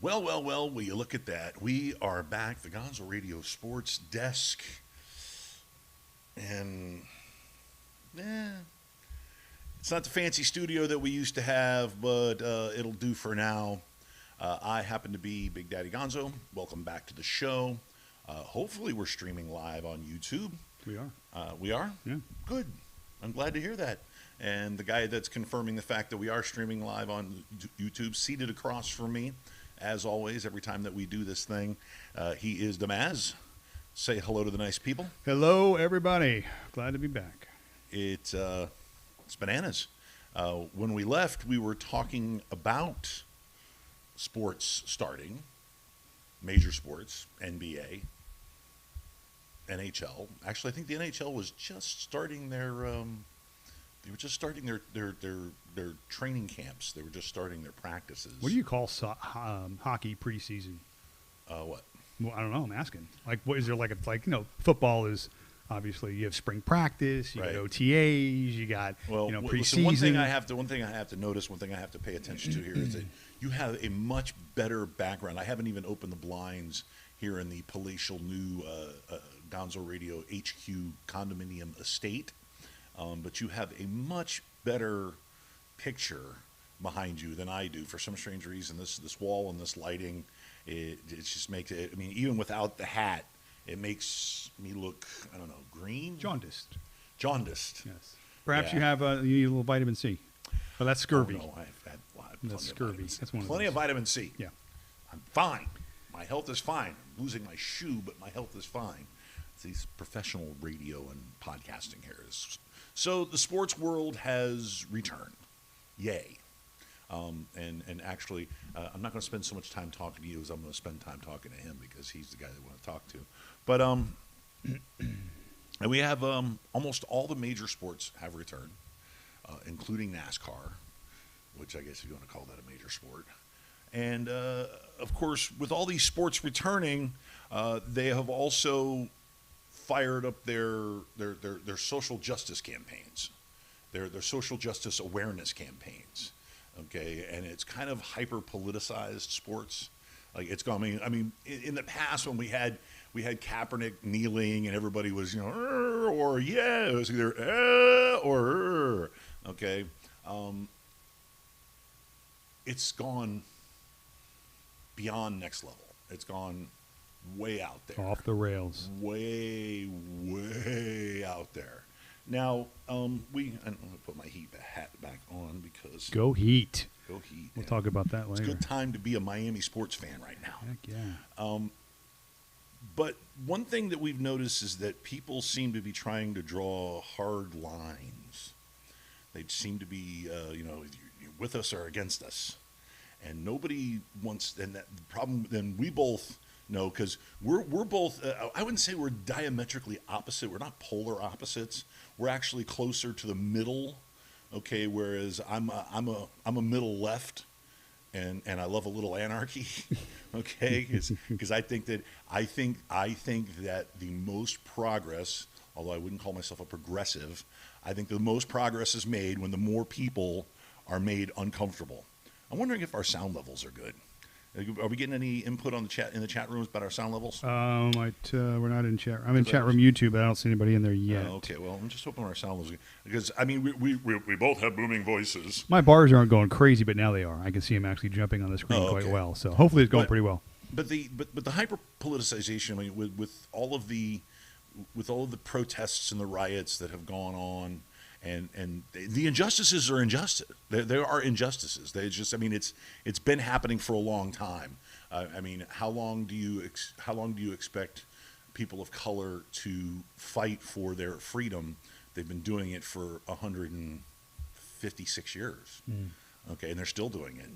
Well, will you look at that? We are back, the Gonzo Radio Sports Desk. And, it's not the fancy studio that we used to have, but it'll do for now. I happen to be Big Daddy Gonzo. Welcome back to the show. Hopefully we're streaming live on YouTube. We are. We are? Yeah. Good. I'm glad to hear that. And the guy that's confirming the fact that we are streaming live on YouTube, seated across from me, as always, every time that we do this thing, he is Damaz. Say hello to the nice people. Hello, everybody. Glad to be back. It's bananas. When we left, we were talking about sports starting, major sports, NBA, NHL. Actually, I think the NHL was just starting their. They were just starting their training camps. They were just starting their practices. What do you call hockey preseason? What? Well, I don't know. I'm asking. Like, what is there like? Football is obviously you have spring practice, you got OTAs, you got preseason. Listen, one thing I have to notice, one thing I have to pay attention to here is that you have a much better background. I haven't even opened the blinds here in the palatial new Gonzo Radio HQ condominium estate. But you have a much better picture behind you than I do. For some strange reason, this wall and this lighting, it just makes it. I mean, even without the hat, it makes me look, I don't know, green? Jaundiced. Yes. Perhaps you have you need a little vitamin C. But that's scurvy. Oh, no, I've had that's scurvy. That's one plenty of vitamin C. Yeah. I'm fine. My health is fine. I'm losing my shoe, but my health is fine. It's these professional radio and podcasting here. So the sports world has returned. Yay. And actually, I'm not going to spend so much time talking to you as I'm going to spend time talking to him because he's the guy that I want to talk to. But and we have almost all the major sports have returned, including NASCAR, which I guess if you want to call that a major sport. And, of course, with all these sports returning, they have also fired up their social justice campaigns, their social justice awareness campaigns. Okay, and it's kind of hyper politicized sports. Like it's gone. I mean, in the past when we had Kaepernick kneeling and everybody was or yeah, it was either or okay. It's gone beyond next level. It's gone way out there. Off the rails. Way out there. Now, I'm going to put my hat back on because... Go Heat. Go Heat. We'll talk about that later. It's a good time to be a Miami sports fan right now. Heck yeah. But one thing that we've noticed is that people seem to be trying to draw hard lines. They seem to be, you're with us or against us. And nobody wants... And that the problem... Then we both... No, because we're both. I wouldn't say we're diametrically opposite. We're not polar opposites. We're actually closer to the middle. Okay, whereas I'm a middle left, and I love a little anarchy. Okay, because I think that the most progress, although I wouldn't call myself a progressive, I think the most progress is made when the more people are made uncomfortable. I'm wondering if our sound levels are good. Are we getting any input on the chat rooms about our sound levels? We're not in chat. I'm in chat room YouTube, but I don't see anybody in there yet. Okay, well, I'm just hoping our sound levels because I mean we both have booming voices. My bars aren't going crazy, but now they are. I can see them actually jumping on the screen quite well. So hopefully it's going pretty well. But the hyper politicization, I mean, with all of the protests and the riots that have gone on. And the injustices are injustice. There are injustices. They just, I mean, it's been happening for a long time. I mean, how long do you expect people of color to fight for their freedom? They've been doing it for 156 years. Okay, and they're still doing it.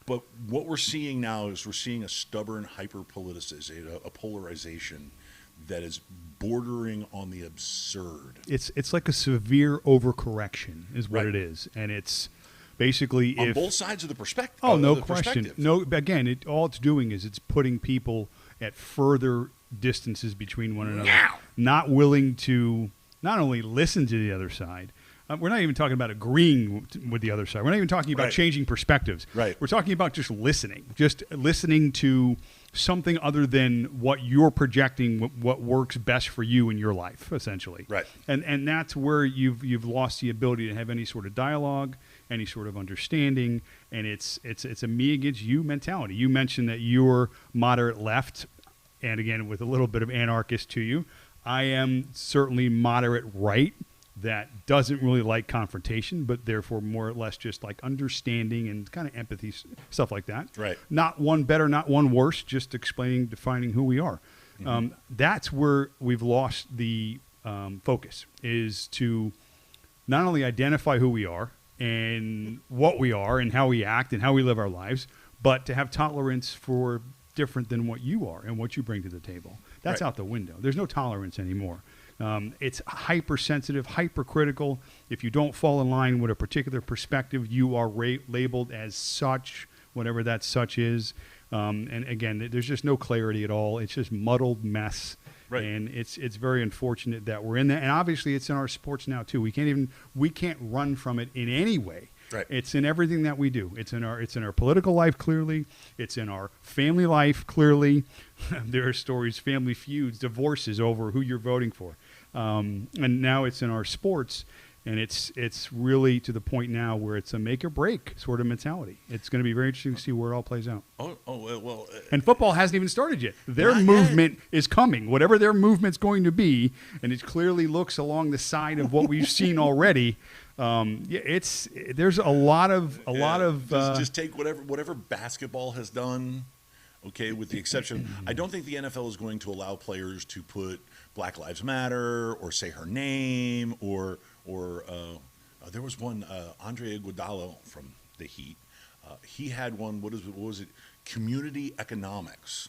But what we're seeing now is we're seeing a stubborn hyper politicization, a polarization that is bordering on the absurd. It's like a severe overcorrection is what it is. And it's basically on both sides of the perspective. Oh, no question. No, again, all it's doing is it's putting people at further distances between one another. Not willing to not only listen to the other side, we're not even talking about agreeing with the other side. We're not even talking about changing perspectives. Right. We're talking about just listening to something other than what you're projecting, what works best for you in your life, essentially. Right. And that's where you've lost the ability to have any sort of dialogue, any sort of understanding, and it's a me against you mentality. You mentioned that you're moderate left, and again with a little bit of anarchist to you. I am certainly moderate right that doesn't really like confrontation, but therefore more or less just like understanding and kind of empathy, stuff like that. Right. Not one better, not one worse, just defining who we are. Mm-hmm. That's where we've lost the focus, is to not only identify who we are and what we are and how we act and how we live our lives, but to have tolerance for different than what you are and what you bring to the table. That's out the window. There's no tolerance anymore. It's hypersensitive, hypercritical. If you don't fall in line with a particular perspective, you are labeled as such, whatever that such is. And again, there's just no clarity at all. It's just muddled mess. Right. And it's very unfortunate that we're in that. And obviously it's in our sports now too. We can't run from it in any way. Right. It's in everything that we do. It's in our political life, clearly. It's in our family life, clearly. There are stories, family feuds, divorces over who you're voting for. And now it's in our sports, and it's really to the point now where it's a make or break sort of mentality. It's going to be very interesting to see where it all plays out. And football hasn't even started yet. Their movement is coming, whatever their movement's going to be, and it clearly looks along the side of what we've seen already. There's a lot of just take whatever basketball has done. Okay, with the exception, I don't think the NFL is going to allow players to put Black Lives Matter or say her name or there was one Andre Iguodala from the Heat. He had one. What was it? Community economics,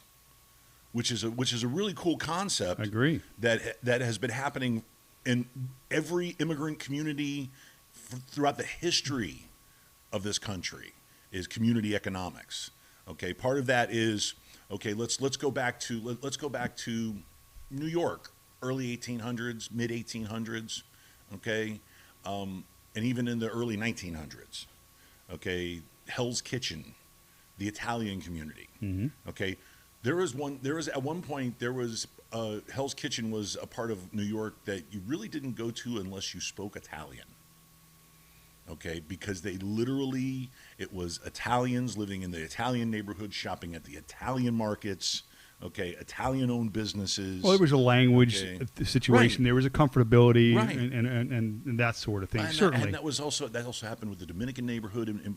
which is a really cool concept. I agree. That has been happening in every immigrant community throughout the history of this country is community economics. Okay, part of that is let's go back to New York, early 1800s, mid 1800s, okay, and even in the early 1900s. Okay, Hell's Kitchen, the Italian community. Mm-hmm. Okay, at one point Hell's Kitchen was a part of New York that you really didn't go to unless you spoke Italian. Okay, because it was Italians living in the Italian neighborhood, shopping at the Italian markets, okay, Italian-owned businesses. Well, there was a language situation. Right. There was a comfortability and that sort of thing, certainly. And that also happened with the Dominican neighborhood in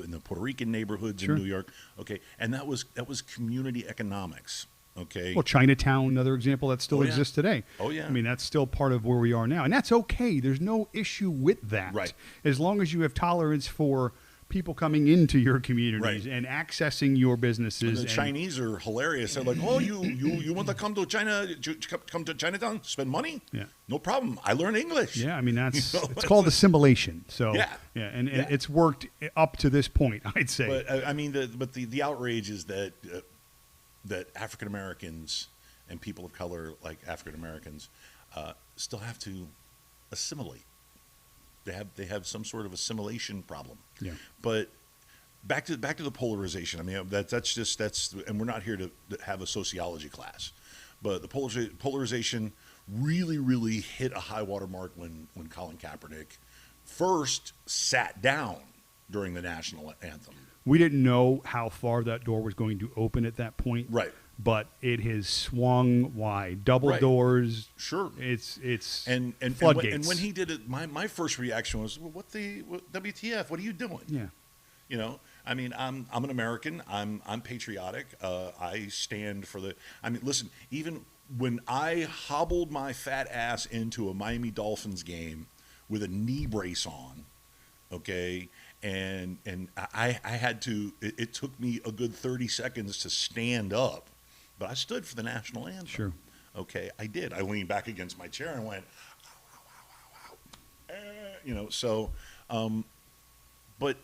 the Puerto Rican neighborhoods sure. in New York, okay, and that was community economics. Okay. Well, Chinatown, another example that still exists today. Oh, yeah. I mean, that's still part of where we are now. And that's okay. There's no issue with that. Right. As long as you have tolerance for people coming into your communities and accessing your businesses. And the Chinese are hilarious. They're like, oh, you want to come to China, come to Chinatown, spend money? Yeah. No problem. I learn English. Yeah, I mean, it's called assimilation. So, and it's worked up to this point, I'd say. But, I mean, the outrage is that African Americans and people of color like African Americans still have to assimilate. They have some sort of assimilation problem. Yeah. But back to the polarization. I mean, that's and we're not here to have a sociology class, but the polarization really hit a high water mark when Colin Kaepernick first sat down during the national anthem. We didn't know how far that door was going to open at that point. Right. But it has swung wide. Double doors. Sure. It's and floodgates. And when he did it, my first reaction was, well, WTF? What are you doing? Yeah. You know, I mean, I'm an American. I'm patriotic. I stand for the. I mean, listen. Even when I hobbled my fat ass into a Miami Dolphins game with a knee brace on, okay. And I had to. It took me a good 30 seconds to stand up, but I stood for the national anthem. Sure. Okay, I did. I leaned back against my chair and went, you know. So, but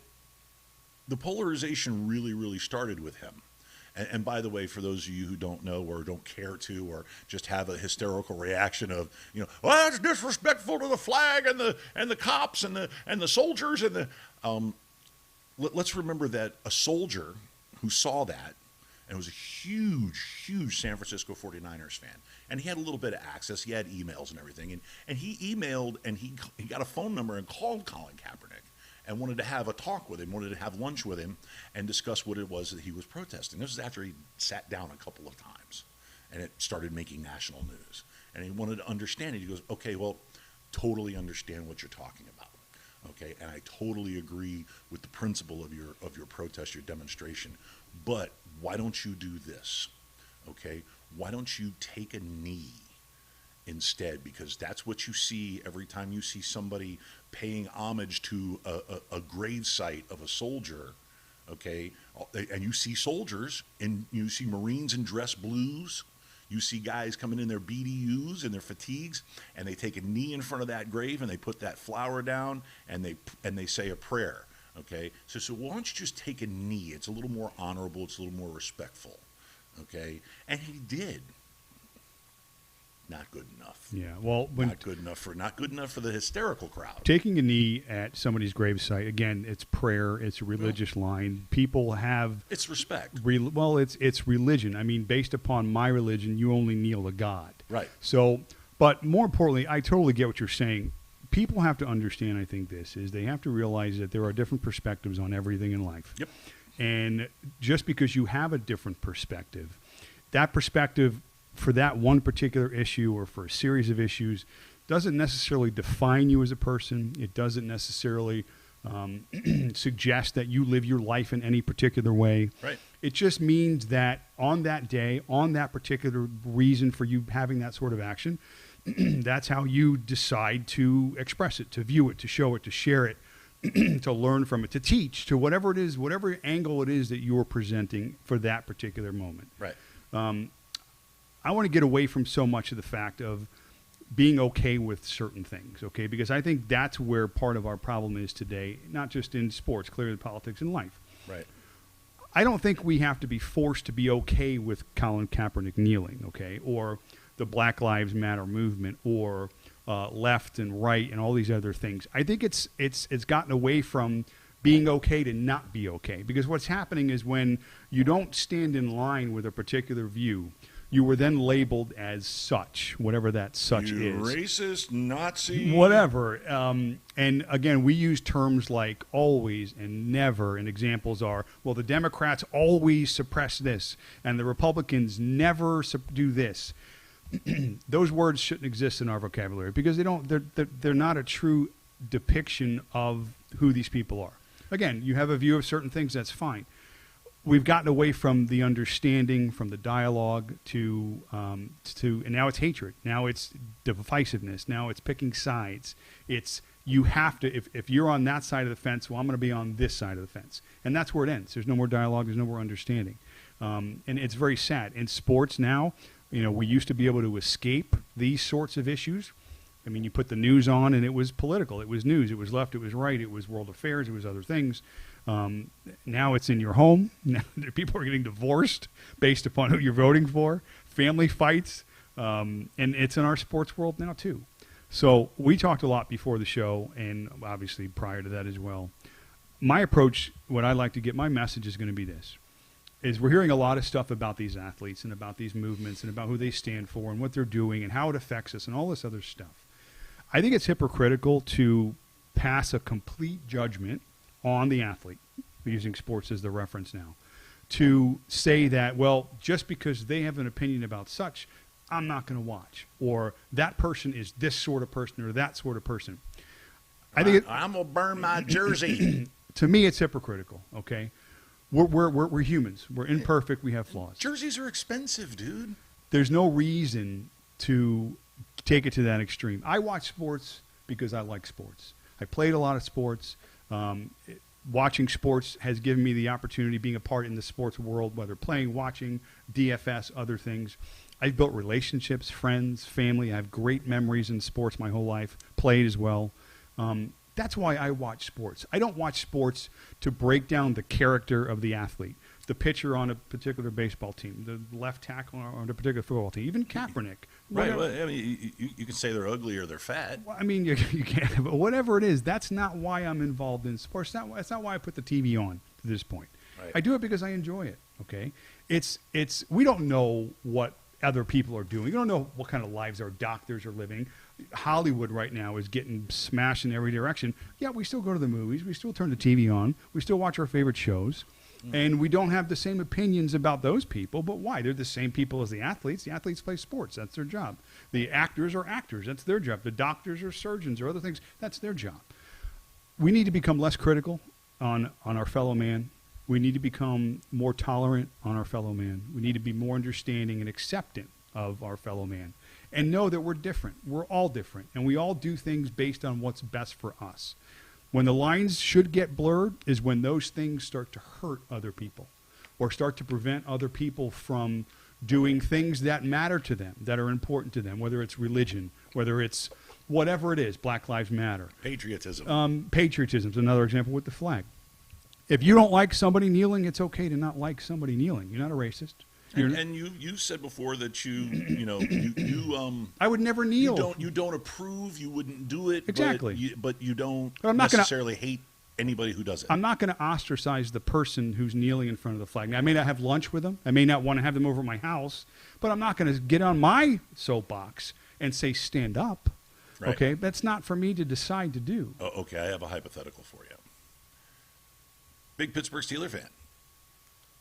the polarization really started with him, And by the way, for those of you who don't know or don't care to, or just have a hysterical reaction of, well, that's disrespectful to the flag and the cops and the soldiers and the, let's remember that a soldier who saw that and was a huge San Francisco 49ers fan, and he had a little bit of access. He had emails and everything, and he emailed and he got a phone number and called Colin Kaepernick and wanted to have a talk with him, wanted to have lunch with him and discuss what it was that he was protesting. This was after he sat down a couple of times and it started making national news. And he wanted to understand it. He goes, okay, well, totally understand what you're talking about. Okay, and I totally agree with the principle of your protest, your demonstration. But why don't you do this? Okay, why don't you take a knee instead? Because that's what you see every time you see somebody paying homage to a grave site of a soldier. Okay, and you see soldiers, and you see Marines in dress blues. You see guys coming in their BDUs and their fatigues, and they take a knee in front of that grave, and they put that flower down, and they say a prayer. Okay, so why don't you just take a knee? It's a little more honorable. It's a little more respectful. Okay, and he did. Not good enough. Yeah, well, not good enough for the hysterical crowd. Taking a knee at somebody's gravesite, again, it's prayer, it's a religious line. People have it's respect. It's religion. I mean, based upon my religion, you only kneel to God. Right. So, but more importantly, I totally get what you're saying. People have to understand. I think this is they have to realize that there are different perspectives on everything in life. Yep. And just because you have a different perspective, that perspective for that one particular issue or for a series of issues doesn't necessarily define you as a person. It doesn't necessarily suggest that you live your life in any particular way. Right. It just means that on that day, on that particular reason for you having that sort of action, that's how you decide to express it, to view it, to show it, to share it, to learn from it, to teach, to whatever it is, whatever angle it is that you're presenting for that particular moment. Right. I want to get away from so much of the fact of being okay with certain things, okay? Because I think that's where part of our problem is today, not just in sports, clearly politics and life. Right. I don't think we have to be forced to be okay with Colin Kaepernick kneeling, okay? Or the Black Lives Matter movement, or left and right and all these other things. I think it's gotten away from being okay to not be okay. Because what's happening is when you don't stand in line with a particular view, you were then labeled as such, whatever that such you is. Racist, Nazi. Whatever. And again, we use terms like always and never, and examples are, well, the Democrats always suppress this, and the Republicans never do this. Those words shouldn't exist in our vocabulary because they're not a true depiction of who these people are. Again, you have a view of certain things, that's fine. We've gotten away from the understanding, from the dialogue to and now it's hatred. Now it's divisiveness. Now it's picking sides. It's you have to, if you're on that side of the fence, well, I'm going to be on this side of the fence. And that's where it ends. There's no more dialogue. There's no more understanding. And it's very sad. In sports now, we used to be able to escape these sorts of issues. I mean, you put the news on and it was political. It was news. It was left. It was right. It was world affairs. It was other things. Now it's in your home. Now people are getting divorced based upon who you're voting for. Family fights. And it's in our sports world now, too. So we talked a lot before the show and obviously prior to that as well. My approach, what I like to get, my message is going to be this, is we're hearing a lot of stuff about these athletes and about these movements and about who they stand for and what they're doing and how it affects us and all this other stuff. I think it's hypocritical to pass a complete judgment on the athlete, using sports as the reference now, to say that, well, just because they have an opinion about such, I'm not going to watch, or that person is this sort of person or that sort of person. I think I'm going to burn my jersey. To me, it's hypocritical, okay? We're humans. We're imperfect. We have flaws. Jerseys are expensive, dude. There's no reason to take it to that extreme. I watch sports because I like sports. I played a lot of sports. Watching sports has given me the opportunity, being a part in the sports world, whether playing, watching, DFS, other things. I've built relationships, friends, family. I have great memories in sports my whole life, played as well. That's why I watch sports. I don't watch sports to break down the character of the athlete, the pitcher on a particular baseball team, the left tackle on a particular football team, even Kaepernick. Right. Well, I mean, you can say they're ugly or they're fat. Well, I mean, you can't. But whatever it is, that's not why I'm involved in sports. That's not why I put the TV on to this point. Right. I do it because I enjoy it. Okay, it's we don't know what other people are doing. You don't know what kind of lives our doctors are living. Hollywood right now is getting smashed in every direction. Yeah, we still go to the movies. We still turn the TV on. We still watch our favorite shows. And we don't have the same opinions about those people. But why? They're the same people as the athletes. The athletes play sports. That's their job. The actors are actors. That's their job. The doctors are surgeons or other things. That's their job. We need to become less critical on our fellow man. We need to become more tolerant on our fellow man. We need to be more understanding and acceptant of our fellow man. And know that we're different. We're all different. And we all do things based on what's best for us. When the lines should get blurred is when those things start to hurt other people or start to prevent other people from doing things that matter to them, that are important to them, whether it's religion, whether it's whatever it is, Black Lives Matter. Patriotism. Patriotism is another example with the flag. If you don't like somebody kneeling, it's okay to not like somebody kneeling. You're not a racist. And you said before that you I would never kneel. You don't approve. You wouldn't do it. Exactly. But you don't I'm not necessarily hate anybody who does it. I'm not going to ostracize the person who's kneeling in front of the flag. Now, I may not have lunch with them. I may not want to have them over at my house. But I'm not going to get on my soapbox and say stand up. Right. Okay, that's not for me to decide to do. Oh, okay, I have a hypothetical for you. Big Pittsburgh Steelers fan.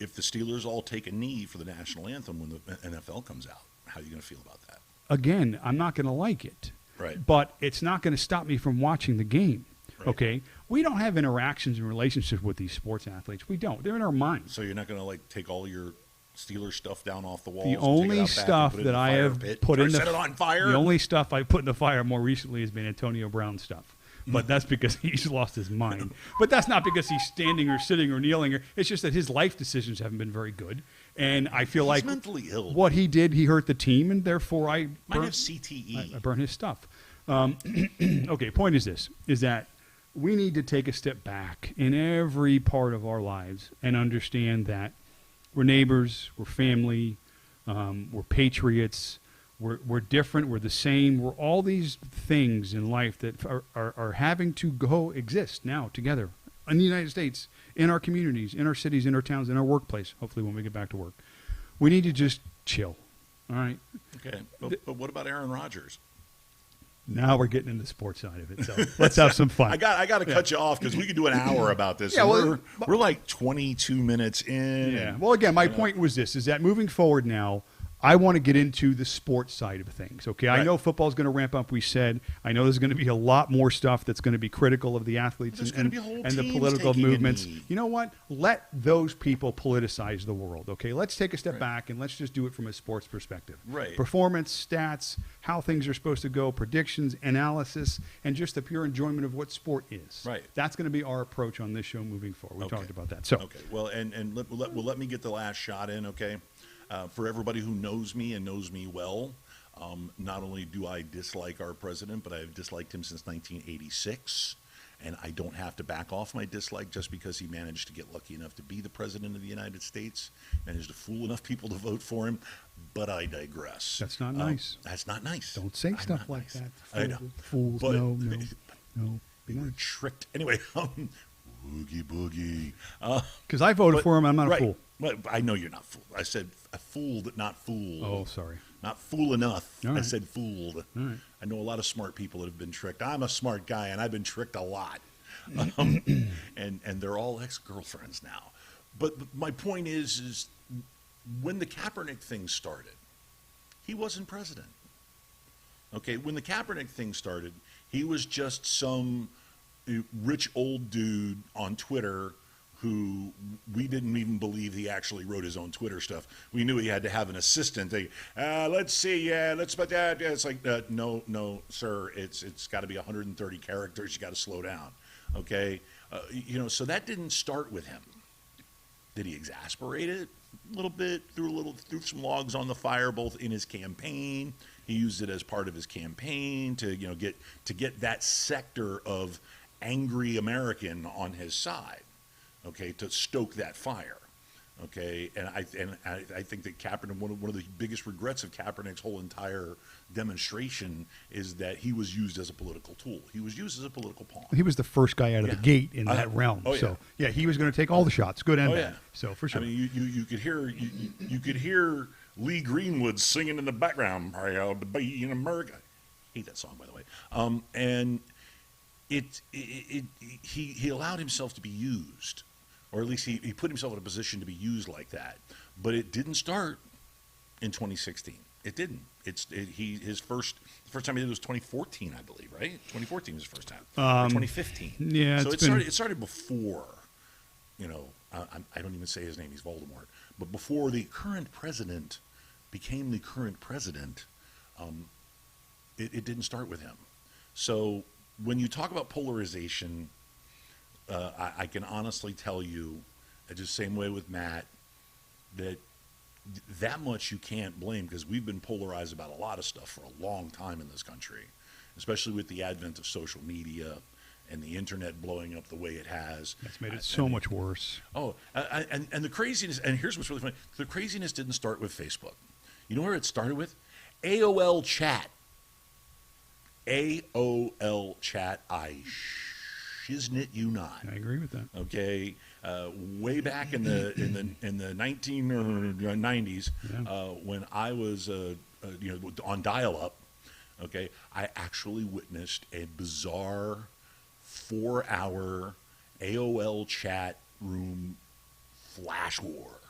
If the Steelers all take a knee for the national anthem when the NFL comes out, how are you going to feel about that? Again, I'm not going to like it. Right. But it's not going to stop me from watching the game. Right. Okay? We don't have interactions and relationships with these sports athletes. We don't. They're in our minds. So you're not going to take all your Steelers stuff down off the walls? The only stuff that I have put in set it on fire? The only stuff I put in the fire more recently has been Antonio Brown stuff. But that's because he's lost his mind. But that's not because he's standing or sitting or kneeling. It's just that his life decisions haven't been very good. And I feel like mentally ill. What he did, he hurt the team, and therefore might have CTE. I burn his stuff. Okay, point is this, is that we need to take a step back in every part of our lives and understand that we're neighbors, we're family, we're patriots, we're different, we're the same. We're all these things in life that are having to exist now together in the United States, in our communities, in our cities, in our towns, in our workplace, hopefully when we get back to work. We need to just chill, all right? Okay, but what about Aaron Rodgers? Now we're getting into the sports side of it, so let's have some fun. I got to cut you off because we could do an hour about this. Yeah, well, we're like 22 minutes in. Yeah. Well, again, my point was this, is that moving forward now, I want to get into the sports side of things, okay? Right. I know football's going to ramp up, we said. I know there's going to be a lot more stuff that's going to be critical of the athletes and the political movements. You know what? Let those people politicize the world, okay? Let's take a step back and let's just do it from a sports perspective. Right. Performance, stats, how things are supposed to go, predictions, analysis, and just the pure enjoyment of what sport is. Right. That's going to be our approach on this show moving forward. We talked about that. So. Okay. Well, let me get the last shot in, okay? For everybody who knows me and knows me well, not only do I dislike our president, but I've disliked him since 1986, and I don't have to back off my dislike just because he managed to get lucky enough to be the president of the United States, managed to fool enough people to vote for him, but I digress. That's not nice. That's not nice. Don't say stuff like that. I know. Fools, but, no. We were tricked. Anyway, boogie boogie. Because I voted for him, I'm not a fool. Well, I know you're not fooled. I said fooled, not fooled. Oh, sorry. Not fool enough. All right. I said fooled. All right. I know a lot of smart people that have been tricked. I'm a smart guy, and I've been tricked a lot. And they're all ex-girlfriends now. But my point is when the Kaepernick thing started, he wasn't president. Okay, when the Kaepernick thing started, he was just some rich old dude on Twitter who we didn't even believe he actually wrote his own Twitter stuff. We knew he had to have an assistant. Let's see, let's put that. It's like, no, sir, it's got to be 130 characters. You got to slow down, okay? So that didn't start with him. Did he exasperate it a little bit? Threw some logs on the fire, both in his campaign. He used it as part of his campaign to get that sector of angry American on his side. Okay, to stoke that fire. Okay, and I think that Kaepernick, one of the biggest regrets of Kaepernick's whole entire demonstration is that he was used as a political tool. He was used as a political pawn. He was the first guy out of Yeah. the gate in that realm. Oh, yeah. So yeah, he was going to take all the shots, good and Oh, bad. yeah. So for sure. I mean, you could hear you could hear Lee Greenwood singing in the background. Proud to be in America. I hate that song, by the way. And he allowed himself to be used, or at least he put himself in a position to be used like that. But it didn't start in 2016. It didn't. The first time he did it was 2014, I believe, right? 2014 was his first time. Or 2015. Yeah, so it started before. You know, I don't even say his name. He's Voldemort. But before the current president became the current president, it didn't start with him. So when you talk about polarization, I can honestly tell you, just the same way with Matt, that much you can't blame, because we've been polarized about a lot of stuff for a long time in this country, especially with the advent of social media and the internet blowing up the way it has. That's made it so much worse. Oh, and the craziness, and here's what's really funny. The craziness didn't start with Facebook. You know where it started with? AOL chat. AOL chat. I shiznit you not. I agree with that. Okay, way back in the 1990s, when I was on dial-up, okay, I actually witnessed a bizarre 4-hour AOL chat room flash war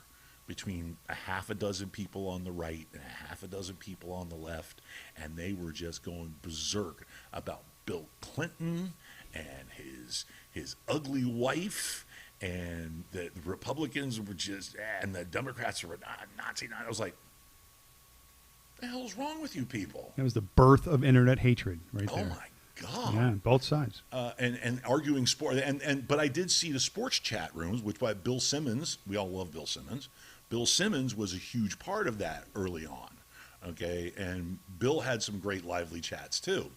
between a half a dozen people on the right and a half a dozen people on the left, and they were just going berserk about Bill Clinton and his ugly wife, and the Republicans were just, and the Democrats were Nazi. I was like, the hell's wrong with you people? That was the birth of internet hatred right there. Oh my God. Yeah, both sides. And arguing sport, but I did see the sports chat rooms, which by Bill Simmons, we all love Bill Simmons. Bill Simmons was a huge part of that early on, okay? And Bill had some great lively chats too.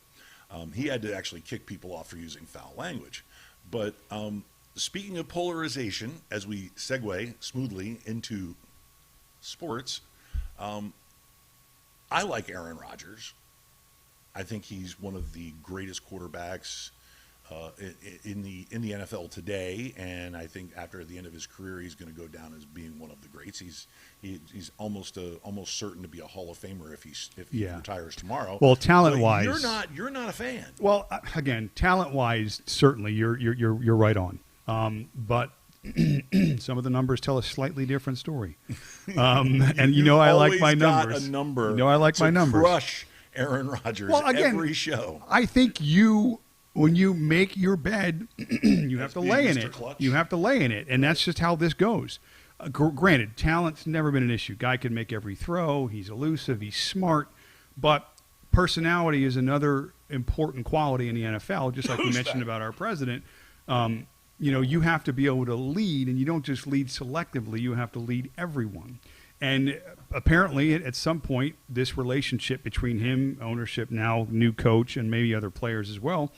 He had to actually kick people off for using foul language. But speaking of polarization, as we segue smoothly into sports, I like Aaron Rodgers. I think he's one of the greatest quarterbacks in the NFL today, and I think after the end of his career, he's going to go down as being one of the greats. He's almost certain to be a Hall of Famer if he retires tomorrow. Well, talent-wise, you're not a fan. Well, again, talent-wise, certainly you're right on. But some of the numbers tell a slightly different story. And I like my numbers. Got a number. I like my numbers. Crush Aaron Rodgers every show. I think when you make your bed, you have to lay in it. Clutch. You have to lay in it, and that's just how this goes. Granted, talent's never been an issue. Guy can make every throw. He's elusive. He's smart. But personality is another important quality in the NFL, just like you mentioned about our president. You have to be able to lead, and you don't just lead selectively. You have to lead everyone. And apparently, at some point, this relationship between him, ownership, now new coach, and maybe other players as well,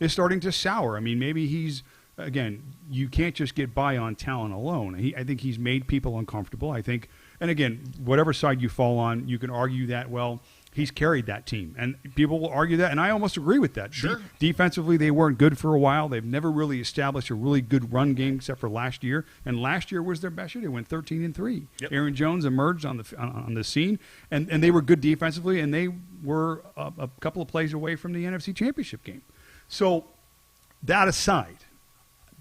is starting to sour. I mean, maybe again, you can't just get by on talent alone. I think he's made people uncomfortable. I think, and again, whatever side you fall on, you can argue that, well, he's carried that team. And people will argue that, and I almost agree with that. Sure. Defensively, they weren't good for a while. They've never really established a really good run game except for last year. And last year was their best year. They went 13-3. Yep. Aaron Jones emerged on the scene, and they were good defensively, and they were a couple of plays away from the NFC Championship game. So that aside,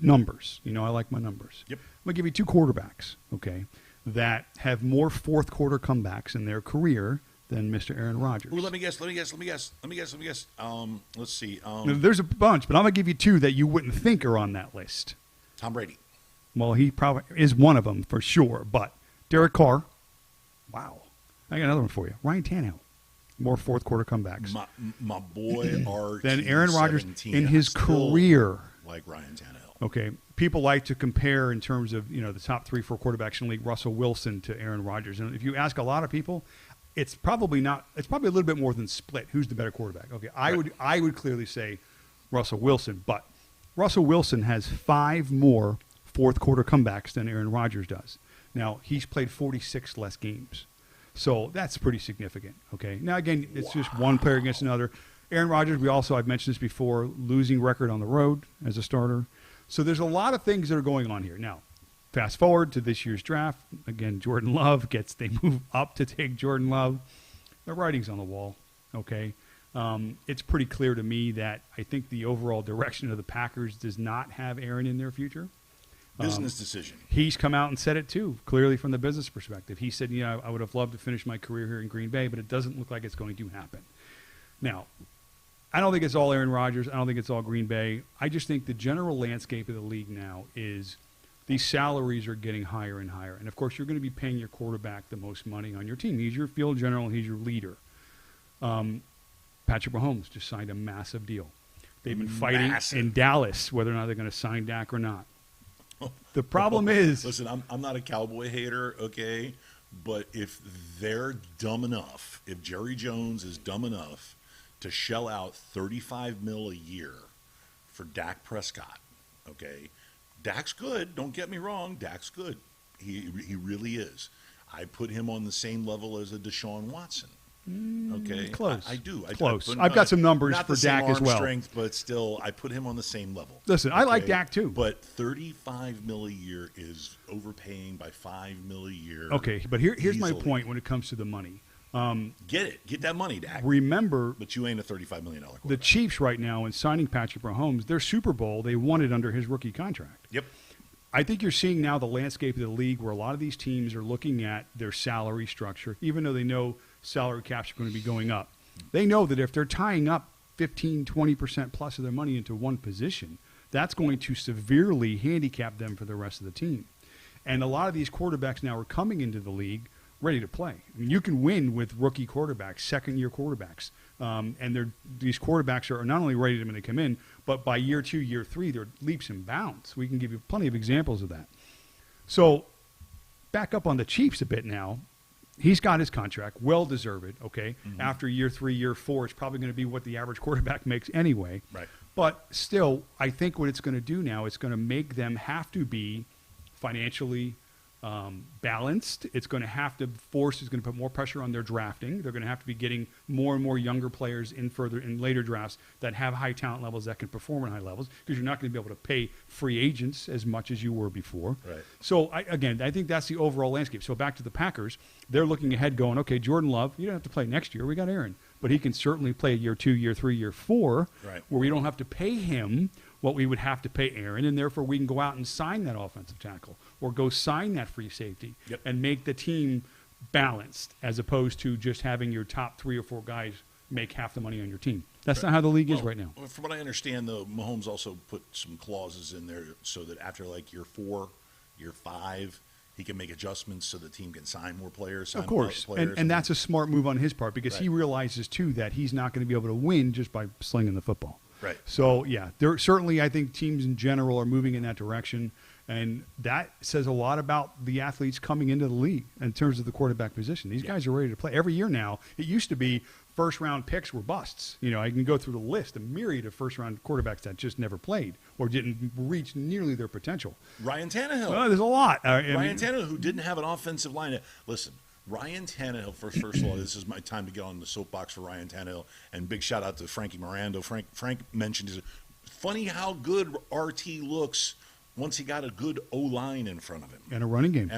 numbers. I like my numbers. Yep. I'm going to give you two quarterbacks, okay, that have more fourth-quarter comebacks in their career than Mr. Aaron Rodgers. Ooh, let me guess. Let's see. There's a bunch, but I'm going to give you two that you wouldn't think are on that list. Tom Brady. Well, he probably is one of them for sure, but Derek Carr. Wow. I got another one for you. Ryan Tannehill. More fourth-quarter comebacks. My boy RT than Aaron Rodgers in his career. Like Ryan Tannehill. Okay. People like to compare in terms of, the top 3-4 quarterbacks in the league, Russell Wilson to Aaron Rodgers. And if you ask a lot of people, it's probably a little bit more than split. Who's the better quarterback? Okay, I would clearly say Russell Wilson, but Russell Wilson has 5 more fourth quarter comebacks than Aaron Rodgers does. Now, he's played 46 less games. So that's pretty significant, okay? Now, again, it's just one player against another. Aaron Rodgers, I've mentioned this before, losing record on the road as a starter. So there's a lot of things that are going on here. Now, fast forward to this year's draft. Again, Jordan Love they move up to take Jordan Love. The writing's on the wall, okay? It's pretty clear to me that I think the overall direction of the Packers does not have Aaron in their future. Business decision. He's come out and said it too, clearly from the business perspective. He said, I would have loved to finish my career here in Green Bay, but it doesn't look like it's going to happen. Now, I don't think it's all Aaron Rodgers. I don't think it's all Green Bay. I just think the general landscape of the league now is these salaries are getting higher and higher. And, of course, you're going to be paying your quarterback the most money on your team. He's your field general. He's your leader. Patrick Mahomes just signed a massive deal. They've been fighting in Dallas whether or not they're going to sign Dak or not. The problem is... Listen, I'm not a Cowboy hater, okay? But if they're dumb enough, if Jerry Jones is dumb enough to shell out $35 million a year for Dak Prescott, okay? Dak's good. Don't get me wrong. Dak's good. He really is. I put him on the same level as a Deshaun Watson. Okay, close. I do. Close. I've got some numbers for Dak as well. Strength, but still, I put him on the same level. Listen, I like Dak too. But $35 million a year is overpaying by $5 million a year. Okay, but here's my point when it comes to the money. Get that money, Dak. Remember, but you ain't a $35 million quarterback. The Chiefs right now in signing Patrick Mahomes, their Super Bowl, they won it under his rookie contract. Yep. I think you're seeing now the landscape of the league where a lot of these teams are looking at their salary structure, even though they know salary caps are going to be going up. They know that if they're tying up 15, 20% plus of their money into one position, that's going to severely handicap them for the rest of the team. And a lot of these quarterbacks now are coming into the league ready to play. I mean, you can win with rookie quarterbacks, second-year quarterbacks. And these quarterbacks are not only ready when they come in, but by year 2, year 3, they're leaps and bounds. We can give you plenty of examples of that. So back up on the Chiefs a bit now. He's got his contract, well-deserved, okay? Mm-hmm. After year 3, year 4, it's probably going to be what the average quarterback makes anyway. Right. But still, I think what it's going to do now, it's going to make them have to be financially balanced. It's going to have to it's going to put more pressure on their drafting. They're going to have to be getting more and more younger players in later drafts that have high talent levels that can perform at high levels, because you're not going to be able to pay free agents as much as you were before. Right. So I think that's the overall landscape. So back to the Packers, they're looking ahead going, okay, Jordan Love, you don't have to play next year. We got Aaron, but he can certainly play year 2, year 3, year 4, right, where we don't have to pay him what we would have to pay Aaron, and therefore we can go out and sign that offensive tackle or go sign that free safety. Yep. And make the team balanced, as opposed to just having your top 3 or 4 guys make half the money on your team. That's not how the league is right now. From what I understand, though, Mahomes also put some clauses in there so that after like year 4, year 5, he can make adjustments so the team can sign more players. Of course, and that's a smart move on his part, because he realizes too that he's not going to be able to win just by slinging the football. Right. So, yeah, there certainly, I think teams in general are moving in that direction, and that says a lot about the athletes coming into the league in terms of the quarterback position. These guys are ready to play. Every year now, it used to be first-round picks were busts. You know, I can go through the list, a myriad of first-round quarterbacks that just never played or didn't reach nearly their potential. Ryan Tannehill. Well, there's a lot. Ryan Tannehill, who didn't have an offensive line. Listen, Ryan Tannehill, first of all, this is my time to get on the soapbox for Ryan Tannehill, and big shout out to Frankie Miranda. Frank mentioned it. Funny how good RT looks once he got a good O-line in front of him. And a running game.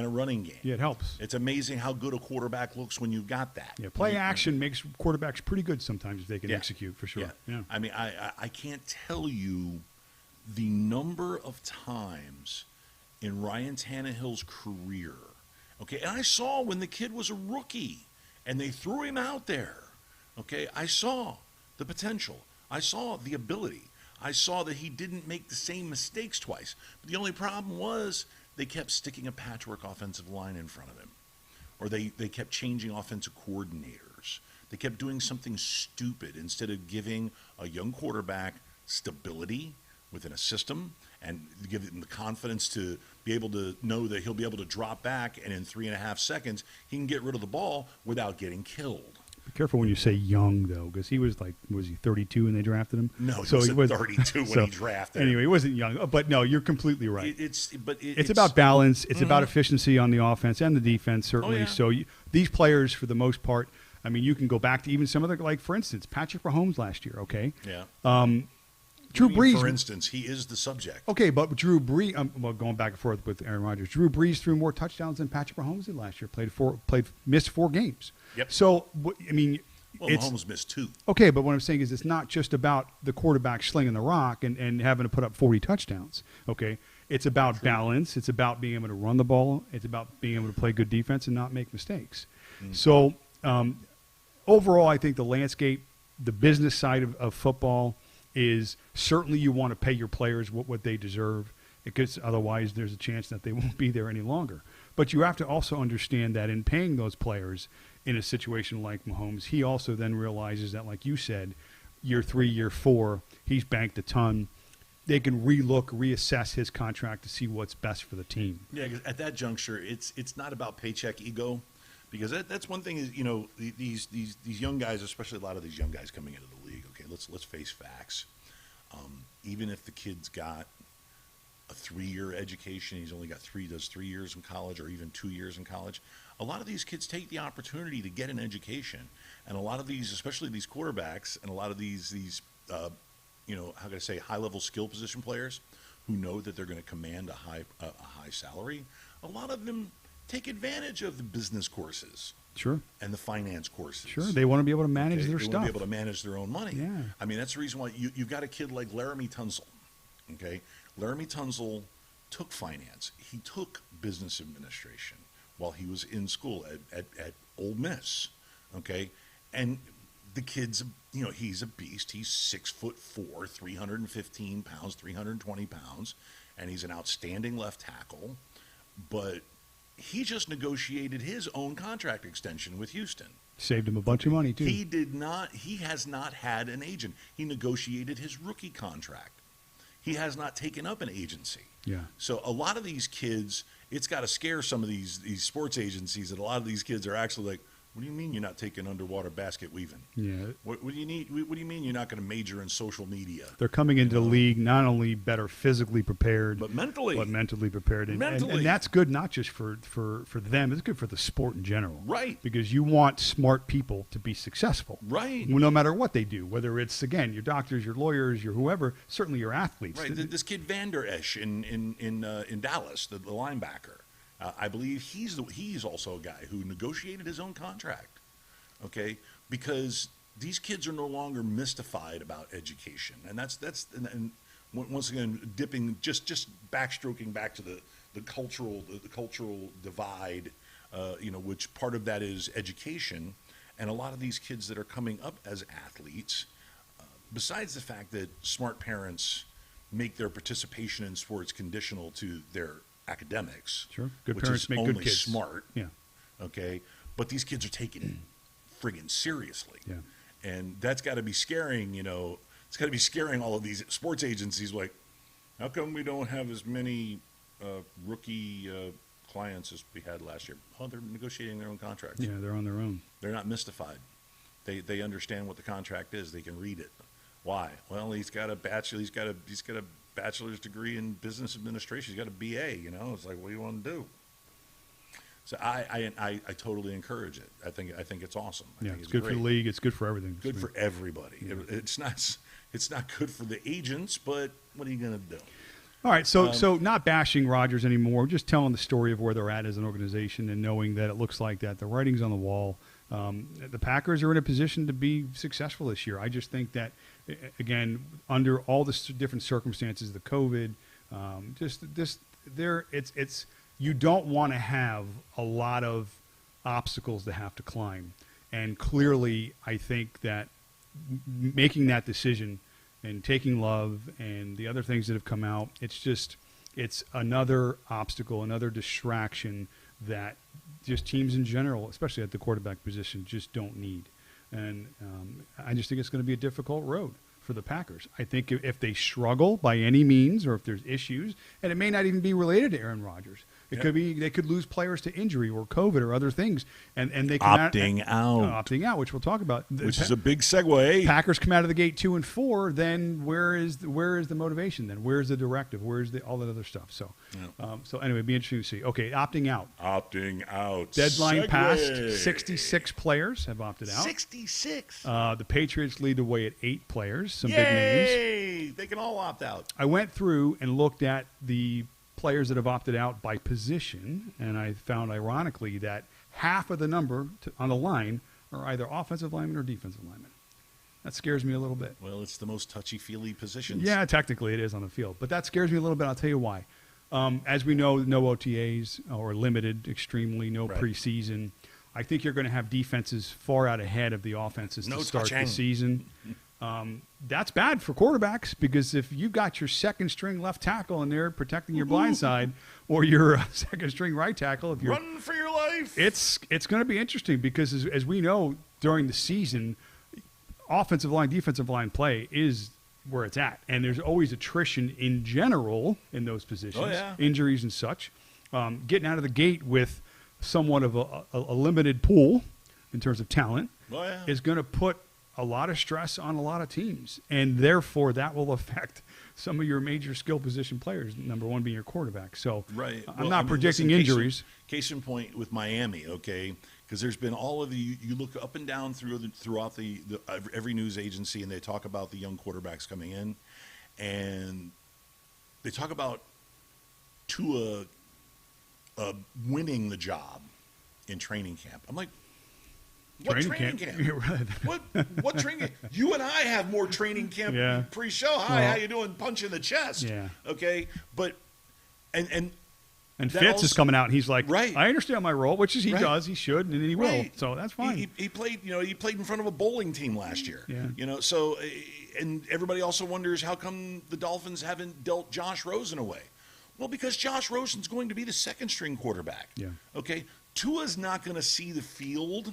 Yeah, it helps. It's amazing how good a quarterback looks when you've got that. Yeah, play action makes quarterbacks pretty good sometimes if they can execute, for sure. Yeah. I mean, I can't tell you the number of times in Ryan Tannehill's career. Okay, and I saw when the kid was a rookie and they threw him out there. Okay, I saw the potential. I saw the ability. I saw that he didn't make the same mistakes twice. But the only problem was they kept sticking a patchwork offensive line in front of him. Or they kept changing offensive coordinators. They kept doing something stupid instead of giving a young quarterback stability within a system and give him the confidence to be able to know that he'll be able to drop back and in 3.5 seconds he can get rid of the ball without getting killed. Careful when you say young, though, because he was he 32 when they drafted him? No, so he was 32 when he drafted him. Anyway, he wasn't young. But no, you're completely right. It's about balance. It's about efficiency on the offense and the defense, certainly. Oh, yeah. So these players, for the most part, I mean, you can go back to even some of the, like, for instance, Patrick Mahomes last year, okay? Yeah. Drew Brees. For instance, he is the subject. Okay, but Drew Brees, going back and forth with Aaron Rodgers, Drew Brees threw more touchdowns than Patrick Mahomes did last year. Missed 4 games. Yep. So, I mean, Mahomes missed 2. Okay, but what I'm saying is it's not just about the quarterback slinging the rock and having to put up 40 touchdowns. Okay, it's about balance. It's about being able to run the ball. It's about being able to play good defense and not make mistakes. Mm-hmm. So, overall, I think the landscape, the business side of football, is certainly you want to pay your players what they deserve, because otherwise there's a chance that they won't be there any longer. But you have to also understand that in paying those players in a situation like Mahomes, he also then realizes that, like you said, year 3, year 4, he's banked a ton. They can reassess his contract to see what's best for the team. Yeah, 'cause at that juncture, it's not about paycheck ego, because that's one thing is, these young guys, especially a lot of these young guys coming into the league. Okay, let's face facts. Even if the kid's got a 3-year education, he's only does 3 years in college, or even 2 years in college. A lot of these kids take the opportunity to get an education, and a lot of these, especially these quarterbacks, and a lot of these how can I say, high-level skill position players who know that they're going to command a high salary. A lot of them take advantage of the business courses. Sure. And the finance courses. Sure. They want to be able to manage their stuff. They want to be able to manage their own money. Yeah. I mean, that's the reason why you've got a kid like Laramie Tunsil. Okay. Laramie Tunsil took finance. He took business administration while he was in school at Ole Miss. Okay. And the kid's, he's a beast. He's 6'4", 315 pounds, 320 pounds, and he's an outstanding left tackle. But he just negotiated his own contract extension with Houston. Saved him a bunch of money, too. He has not had an agent. He negotiated his rookie contract. He has not taken up an agency. Yeah. So a lot of these kids, it's got to scare some of these sports agencies, that a lot of these kids are actually like, what do you mean you're not taking underwater basket weaving? Yeah. What do you need? What do you mean you're not going to major in social media? They're coming into the league not only better physically prepared, but mentally prepared. And that's good, not just for them. It's good for the sport in general. Right. Because you want smart people to be successful. Right. No matter what they do, whether it's, again, your doctors, your lawyers, your whoever, certainly your athletes. Right. This kid Vander Esch in Dallas, the linebacker. I believe he's also a guy who negotiated his own contract, okay? Because these kids are no longer mystified about education, and that's once again just backstroking back to the cultural divide, which part of that is education, and a lot of these kids that are coming up as athletes, besides the fact that smart parents make their participation in sports conditional to their academics. Sure. Good which parents is make only good kids. Smart. Yeah. Okay. But these kids are taking it friggin' seriously. Yeah. And that's got to be scaring, it's got to be scaring all of these sports agencies. Like, how come we don't have as many rookie clients as we had last year? Oh, they're negotiating their own contracts. Yeah, they're on their own. They're not mystified. They understand what the contract is. They can read it. Why? Well, he's got a bachelor's degree in business administration. He's got a BA, It's like, what do you want to do? So I totally encourage it. I think it's awesome. I think it's good great. for the league. It's good for everything. Good for everybody. Yeah. It's not good for the agents, but what are you going to do? All right, so not bashing Rodgers anymore, just telling the story of where they're at as an organization and knowing that it looks like that the writing's on the wall. The Packers are in a position to be successful this year. I just think that, again, under all the different circumstances, the COVID, you don't want to have a lot of obstacles to have to climb. And clearly, I think that making that decision and taking Love and the other things that have come out, it's another obstacle, another distraction that just teams in general, especially at the quarterback position, just don't need. And I just think it's going to be a difficult road for the Packers. I think if they struggle by any means, or if there's issues, and it may not even be related to Aaron Rodgers, It could be they could lose players to injury or COVID or other things, and they opting out, which we'll talk about. Which is a big segue. Packers come out of the gate 2-4. Then where is the motivation? Then where's the directive? Where's all that other stuff? So, so anyway, it'd be interesting to see. Okay, opting out. Opting out. Deadline passed. 66 players have opted out. 66. The Patriots lead the way at 8 players. Some Yay! big names. They can all opt out. I went through and looked at the players that have opted out by position, and I found, ironically, that half of the number on the line are either offensive linemen or defensive linemen. That scares me a little bit. Well, it's the most touchy-feely positions. Yeah, technically it is on the field, but that scares me a little bit. I'll tell you why. As we know, no OTAs or limited, extremely, no preseason. I think you're going to have defenses far out ahead of the offenses to start the season. That's bad for quarterbacks, because if you got your second string left tackle in there protecting your blind side, or your second string right tackle, if you're run for your life, it's going to be interesting, because as we know, during the season, offensive line, defensive line play is where it's at, and there's always attrition in general in those positions, injuries and such. Getting out of the gate with somewhat of a limited pool in terms of talent is going to put a lot of stress on a lot of teams, and therefore that will affect some of your major skill position players, number one being your quarterback. So I'm not predicting injuries. Case in point with Miami, okay, because there's been all of the, you look up and down throughout every news agency, and they talk about the young quarterbacks coming in, and they talk about Tua winning the job in training camp. I'm like, what training camp? What training camp? You and I have more training camp pre-show. Hi, how you doing? Punch in the chest. Yeah. Okay. But and Fitz is coming out, and he's like, I understand my role, which is he does, he should, and he will. So that's fine. He played, he played in front of a bowling team last year. Yeah. So, and everybody also wonders how come the Dolphins haven't dealt Josh Rosen away. Well, because Josh Rosen's going to be the second string quarterback. Yeah. Okay. Tua's not going to see the field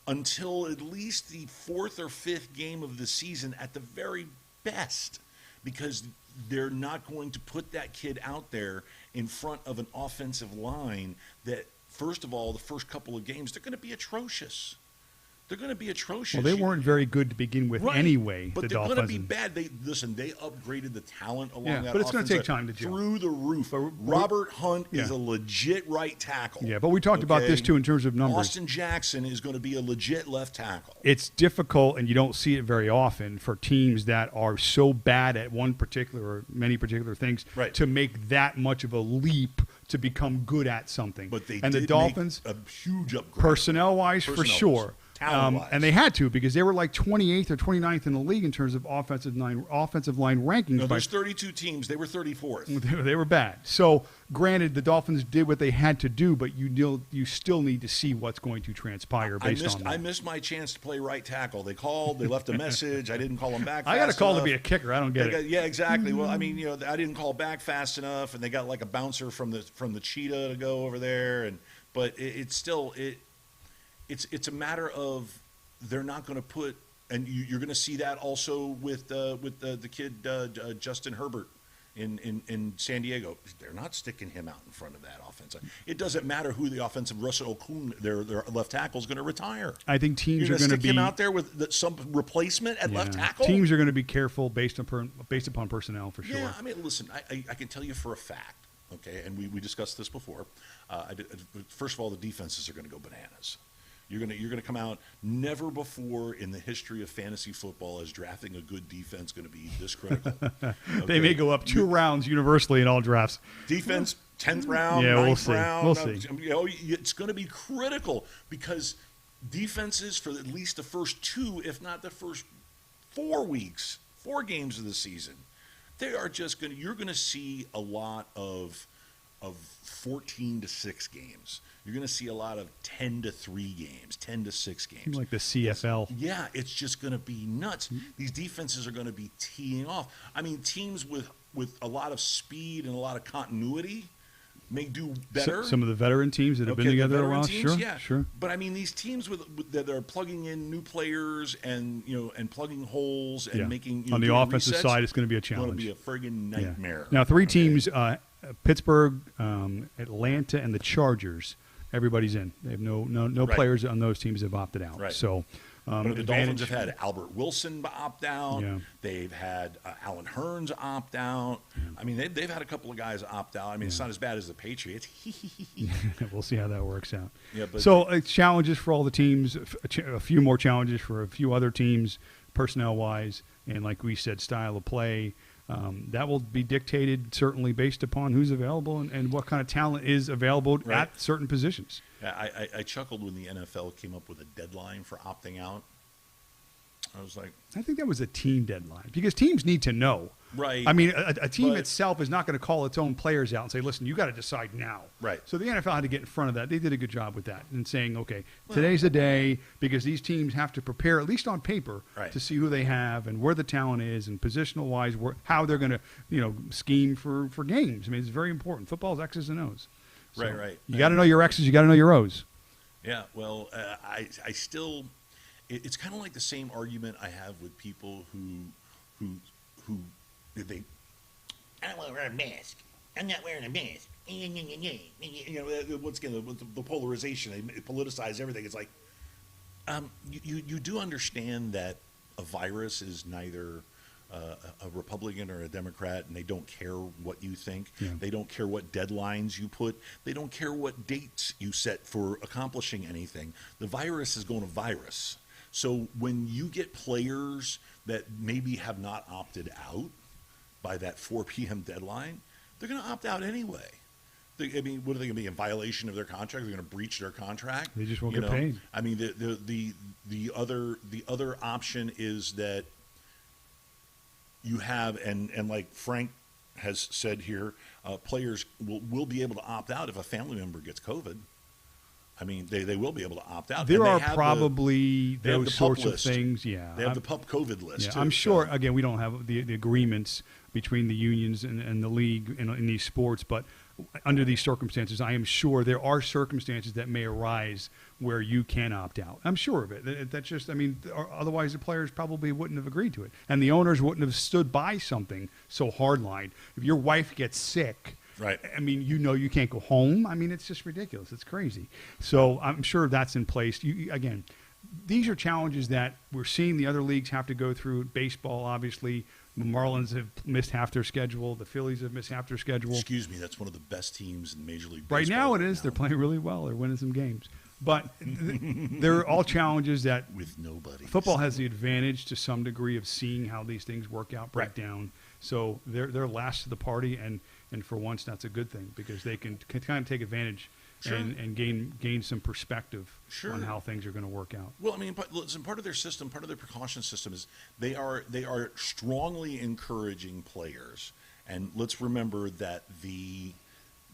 until at least the 4th or 5th game of the season at the very best, because they're not going to put that kid out there in front of an offensive line that, first of all, the first couple of games, they're going to be atrocious. They're going to be atrocious. Well, they weren't very good to begin with anyway. But they're going to be bad. They upgraded the talent along that. But it's going to take time to gel. Through the roof. Robert Hunt is a legit right tackle. Yeah, but we talked about this too in terms of numbers. Austin Jackson is going to be a legit left tackle. It's difficult, and you don't see it very often, for teams that are so bad at one particular or many particular things to make that much of a leap to become good at something. But they and did the Dolphins, make a huge upgrade. Personnel-wise, for sure. And they had to, because they were like 28th or 29th in the league in terms of offensive line rankings. No, there's 32 teams. They were 34th. They were bad. So, granted, the Dolphins did what they had to do, but you still need to see what's going to transpire based on that. I missed my chance to play right tackle. They called. They left a message. I didn't call them back fast I got a call enough. to be a kicker. I don't get it. Yeah, exactly. Well, I mean, I didn't call back fast enough, and they got like a bouncer from the Cheetah to go over there. But it's still it's a matter of, they're not going to put, and you're going to see that also with the kid Justin Herbert in San Diego. They're not sticking him out in front of that offense. It doesn't matter who the offensive, Russell Okung, their left tackle, is going to retire. I think teams are going to be him out there with some replacement at left tackle. Teams are going to be careful based upon personnel, for sure. Yeah, I mean, listen, I can tell you for a fact. Okay, and we discussed this before. First of all, the defenses are going to go bananas. You're gonna come out. Never before in the history of fantasy football is drafting a good defense going to be this critical. Okay? They may go up 2 rounds universally in all drafts. Defense, 10th round, 9th round. We'll see. It's going to be critical, because defenses for at least the first 2, if not the first 4 games of the season, they are just going to. You're going to see a lot of 14-6 games. You're going to see a lot of 10-3 games, 10-6 games. Like the CFL. It's just going to be nuts. These defenses are going to be teeing off. I mean, teams with a lot of speed and a lot of continuity may do better. Some of the veteran teams that have been together a while, teams, sure. But I mean, these teams that are plugging in new players and plugging holes and making on the offensive side, it's going to be a challenge. It's going to be a friggin' nightmare. Now, 3 teams Pittsburgh, Atlanta, and the Chargers, everybody's in. They have no Right. players on those teams have opted out. Right. So, But the Dolphins advantage- have had Albert Wilson opt out. Yeah. They've had Alan Hearns opt out. I mean, they've had a couple of guys opt out. I mean, it's not as bad as the Patriots. We'll see how that works out. Yeah, but- so challenges for all the teams, a few more challenges for a few other teams, personnel-wise, and like we said, style of play. That will be dictated certainly based upon who's available and what kind of talent is available Right. at certain positions. I chuckled when the NFL came up with a deadline for opting out. I was like, I think that was a team deadline because teams need to know. right. I mean, a team But- itself is not going to call its own players out and say, listen, you got to decide now. Right. So the NFL had to get in front of that. They did a good job with that and saying, okay, today's the day because these teams have to prepare, at least on paper, Right. to see who they have and where the talent is and positional-wise, how they're going to, scheme for games. I mean, it's very important. Football's X's and O's. So Right. You got to know your X's. You got to know your O's. Yeah, well, I still, it's kind of like the same argument I have with people who they, I don't want to wear a mask. I'm not wearing a mask. Once again, the polarization, they politicize everything. It's like, you do understand that a virus is neither a Republican or a Democrat, and they don't care what you think. Yeah. They don't care what deadlines you put. They don't care what dates you set for accomplishing anything. The virus is going to virus. So when you get players that maybe have not opted out by that 4 p.m. deadline, they're going to opt out anyway. I mean, what are they going to be in violation of their contract? They're going to breach their contract. They just won't get paid. I mean, the other option is that you have, and like Frank has said here, players will be able to opt out if a family member gets COVID. I mean, they will be able to opt out. There And they are have probably they have those the pup sorts of list. things. Yeah. They have the pup COVID list. Yeah, too, I'm sure. so- Again, we don't have the agreements between the unions and the league in these sports, but under these circumstances, I am sure there are circumstances that may arise where you can opt out. I'm sure of it. That's just, I mean, otherwise the players probably wouldn't have agreed to it, and the owners wouldn't have stood by something so hardline. If your wife gets sick. Right. I mean, you can't go home. I mean, it's just ridiculous. It's crazy. So I'm sure that's in place. Again, these are challenges that we're seeing the other leagues have to go through. Baseball, obviously. The Marlins have missed half their schedule. The Phillies have missed half their schedule. Excuse me, that's one of the best teams in Major League Baseball. Right now it is. They're playing really well. They're winning some games. But they're all challenges that with nobody. football has the advantage to some degree of seeing how these things work out, break Right. down. So they're last to the party, and for once that's a good thing because they can kind of take advantage Sure. and gain some perspective Sure. on how things are going to work out. Well, I mean, listen, part of their system, part of their precaution system is they are strongly encouraging players, and let's remember that the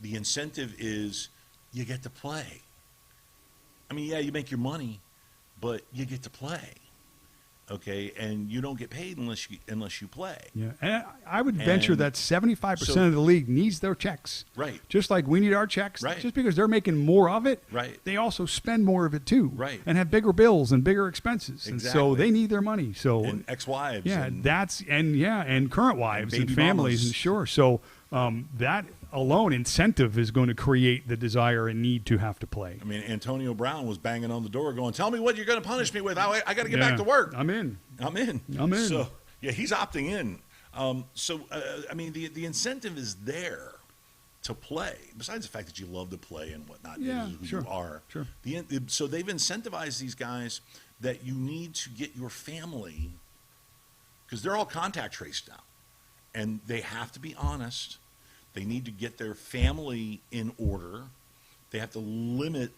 incentive is you get to play. I mean, yeah, you make your money, but you get to play, okay? And you don't get paid unless you play. Yeah, and I would venture And that 75% so- of the league needs their checks. Right. Just like we need our checks. Right. Just because they're making more of it, Right. they also spend more of it too. Right. And have bigger bills and bigger expenses. And so Exactly. they need their money. So And ex-wives. yeah, and, and current wives and baby families, mamas. and sure. So that alone incentive is going to create the desire and need to have to play. I mean, Antonio Brown was banging on the door going, tell me what you're going to punish me with. I got to get back Yeah. to work. I'm in. I'm in. I'm in. So, yeah, he's opting in. I mean, the incentive is there to play, besides the fact that you love to play and whatnot. Yeah, this is who sure, you are. sure. So they've incentivized these guys that you need to get your family, because they're all contact traced now, and they have to be honest. They need to get their family in order. They have to limit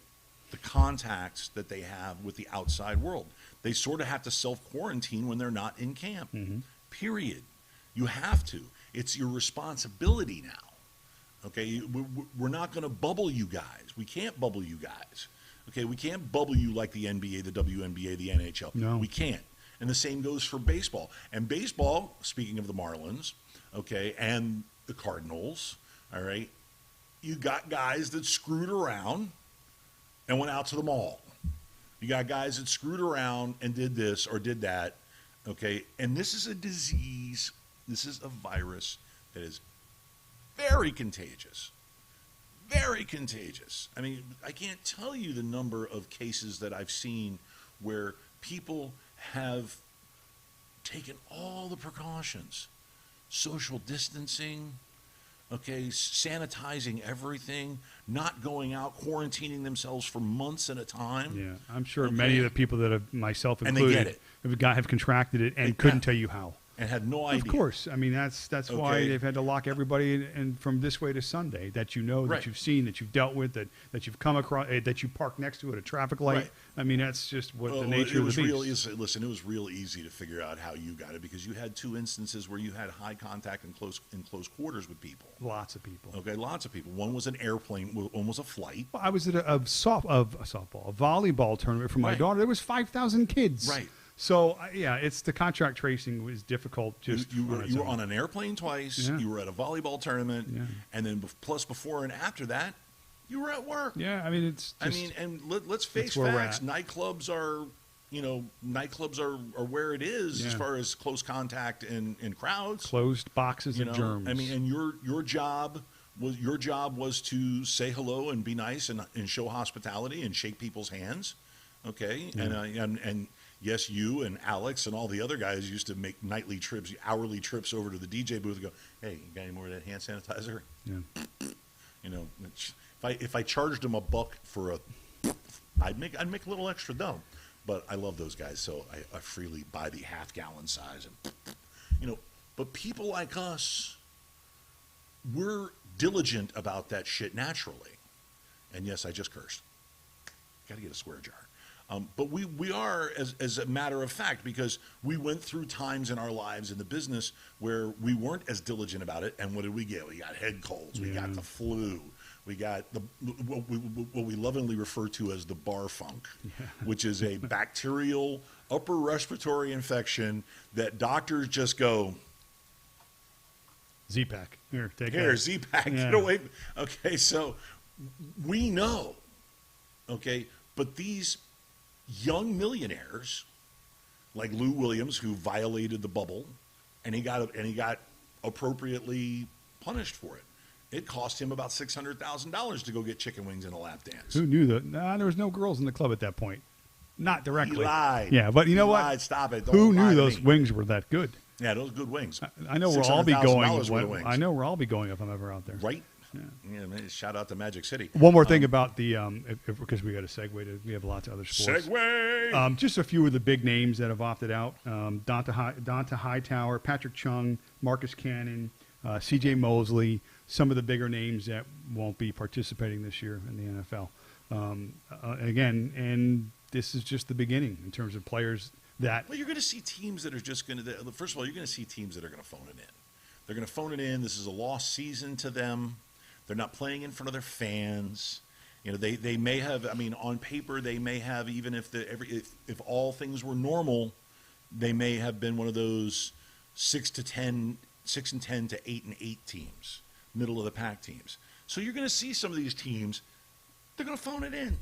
the contacts that they have with the outside world. They sort of have to self-quarantine when they're not in camp, period. You have to. It's your responsibility now, okay? We're not going to bubble you guys. We can't bubble you guys, okay? We can't bubble you like the NBA, the WNBA, the NHL. No. We can't. And the same goes for baseball. And baseball, speaking of the Marlins, okay, and the Cardinals, all right, you got guys that screwed around and went out to the mall. You got guys that screwed around and did this or did that, okay? And this is a disease, this is a virus that is Very contagious. Very contagious. I mean, I can't tell you the number of cases that I've seen where people have taken all the precautions, social distancing, okay, sanitizing everything, not going out, quarantining themselves for months at a time. Yeah, I'm sure Okay. many of the people that have, myself And they included, get it. have contracted it and They couldn't have. tell you how. And had no idea. Of course. I mean, that's why Okay. they've had to lock everybody in from this way to Sunday that you know, Right. that you've seen, that you've dealt with, that you've come across, that you park next to at a traffic light. Right. I mean, that's just what the Well, nature it of was the beast. real easy. Listen, it was real easy to figure out how you got it because you had two instances where you had high contact in close quarters with people. Lots of people. Okay, lots of people. One was an airplane, one was a flight. Well, I was at a volleyball tournament for my Right. daughter. There was 5,000 kids. Right. So yeah, it's the contract tracing was difficult. Just You on its were own. on an airplane twice. Yeah. You were at a volleyball tournament, Yeah. and then plus before and after that, you were at work. Yeah, I mean it's. I Just, mean, and let's face where we're facts. at. Nightclubs are where it is as Yeah. far as close contact in crowds. closed boxes You of know, germs. I mean, and your job was to say hello and be nice and show hospitality and shake people's hands. Okay, and yes, you and Alex and all the other guys used to make nightly trips, hourly trips over to the DJ booth and go, "Hey, you got any more of that hand sanitizer?" yeah. You know, if I charged them $1 for I'd make a little extra dough. But I love those guys, so I freely buy the half-gallon size. And but people like us, we're diligent about that shit naturally. And yes, I just cursed. Got to get a square jar. But we are, as a matter of fact, because we went through times in our lives in the business where we weren't as diligent about it. And what did we get? We got head colds. We got the flu. We got what we lovingly refer to as the bar funk, which is a bacterial upper respiratory infection that doctors just go, Z-Pack. Here, take here, that. Z-Pack, Yeah. get away. Okay, so we know, okay, but these young millionaires like Lou Williams, who violated the bubble, and he got appropriately punished for it. It cost him about $600,000 to go get chicken wings and a lap dance. Who knew that? Nah, there was no girls in the club at that point. Not directly. He lied. Yeah, but you know He what? lied. Stop it. Who Don't lie knew to those me. wings were that good? Yeah, those good wings. I know we'll all be going. $600,000 worth of wings. I know we'll all be going if I'm ever out there. Right? Yeah, man, shout out to Magic City. One more thing about the because we got a segue to, we have lots of other sports. Segway. Just a few of the big names that have opted out: Donta Hightower, Patrick Chung, Marcus Cannon, C.J. Mosley. Some of the bigger names that won't be participating this year in the NFL. Again, and this is just the beginning in terms of players that. Well, you're going to see teams that are just going to. First of all, you're going to see teams that are going to phone it in. They're going to phone it in. This is a lost season to them. They're not playing in front of their fans. You know, they may have. I mean, on paper, they may have. Even if if all things were normal, they may have been one of those 6 and 10 to 8-8 teams, middle of the pack teams. So you're going to see some of these teams. They're going to phone it in.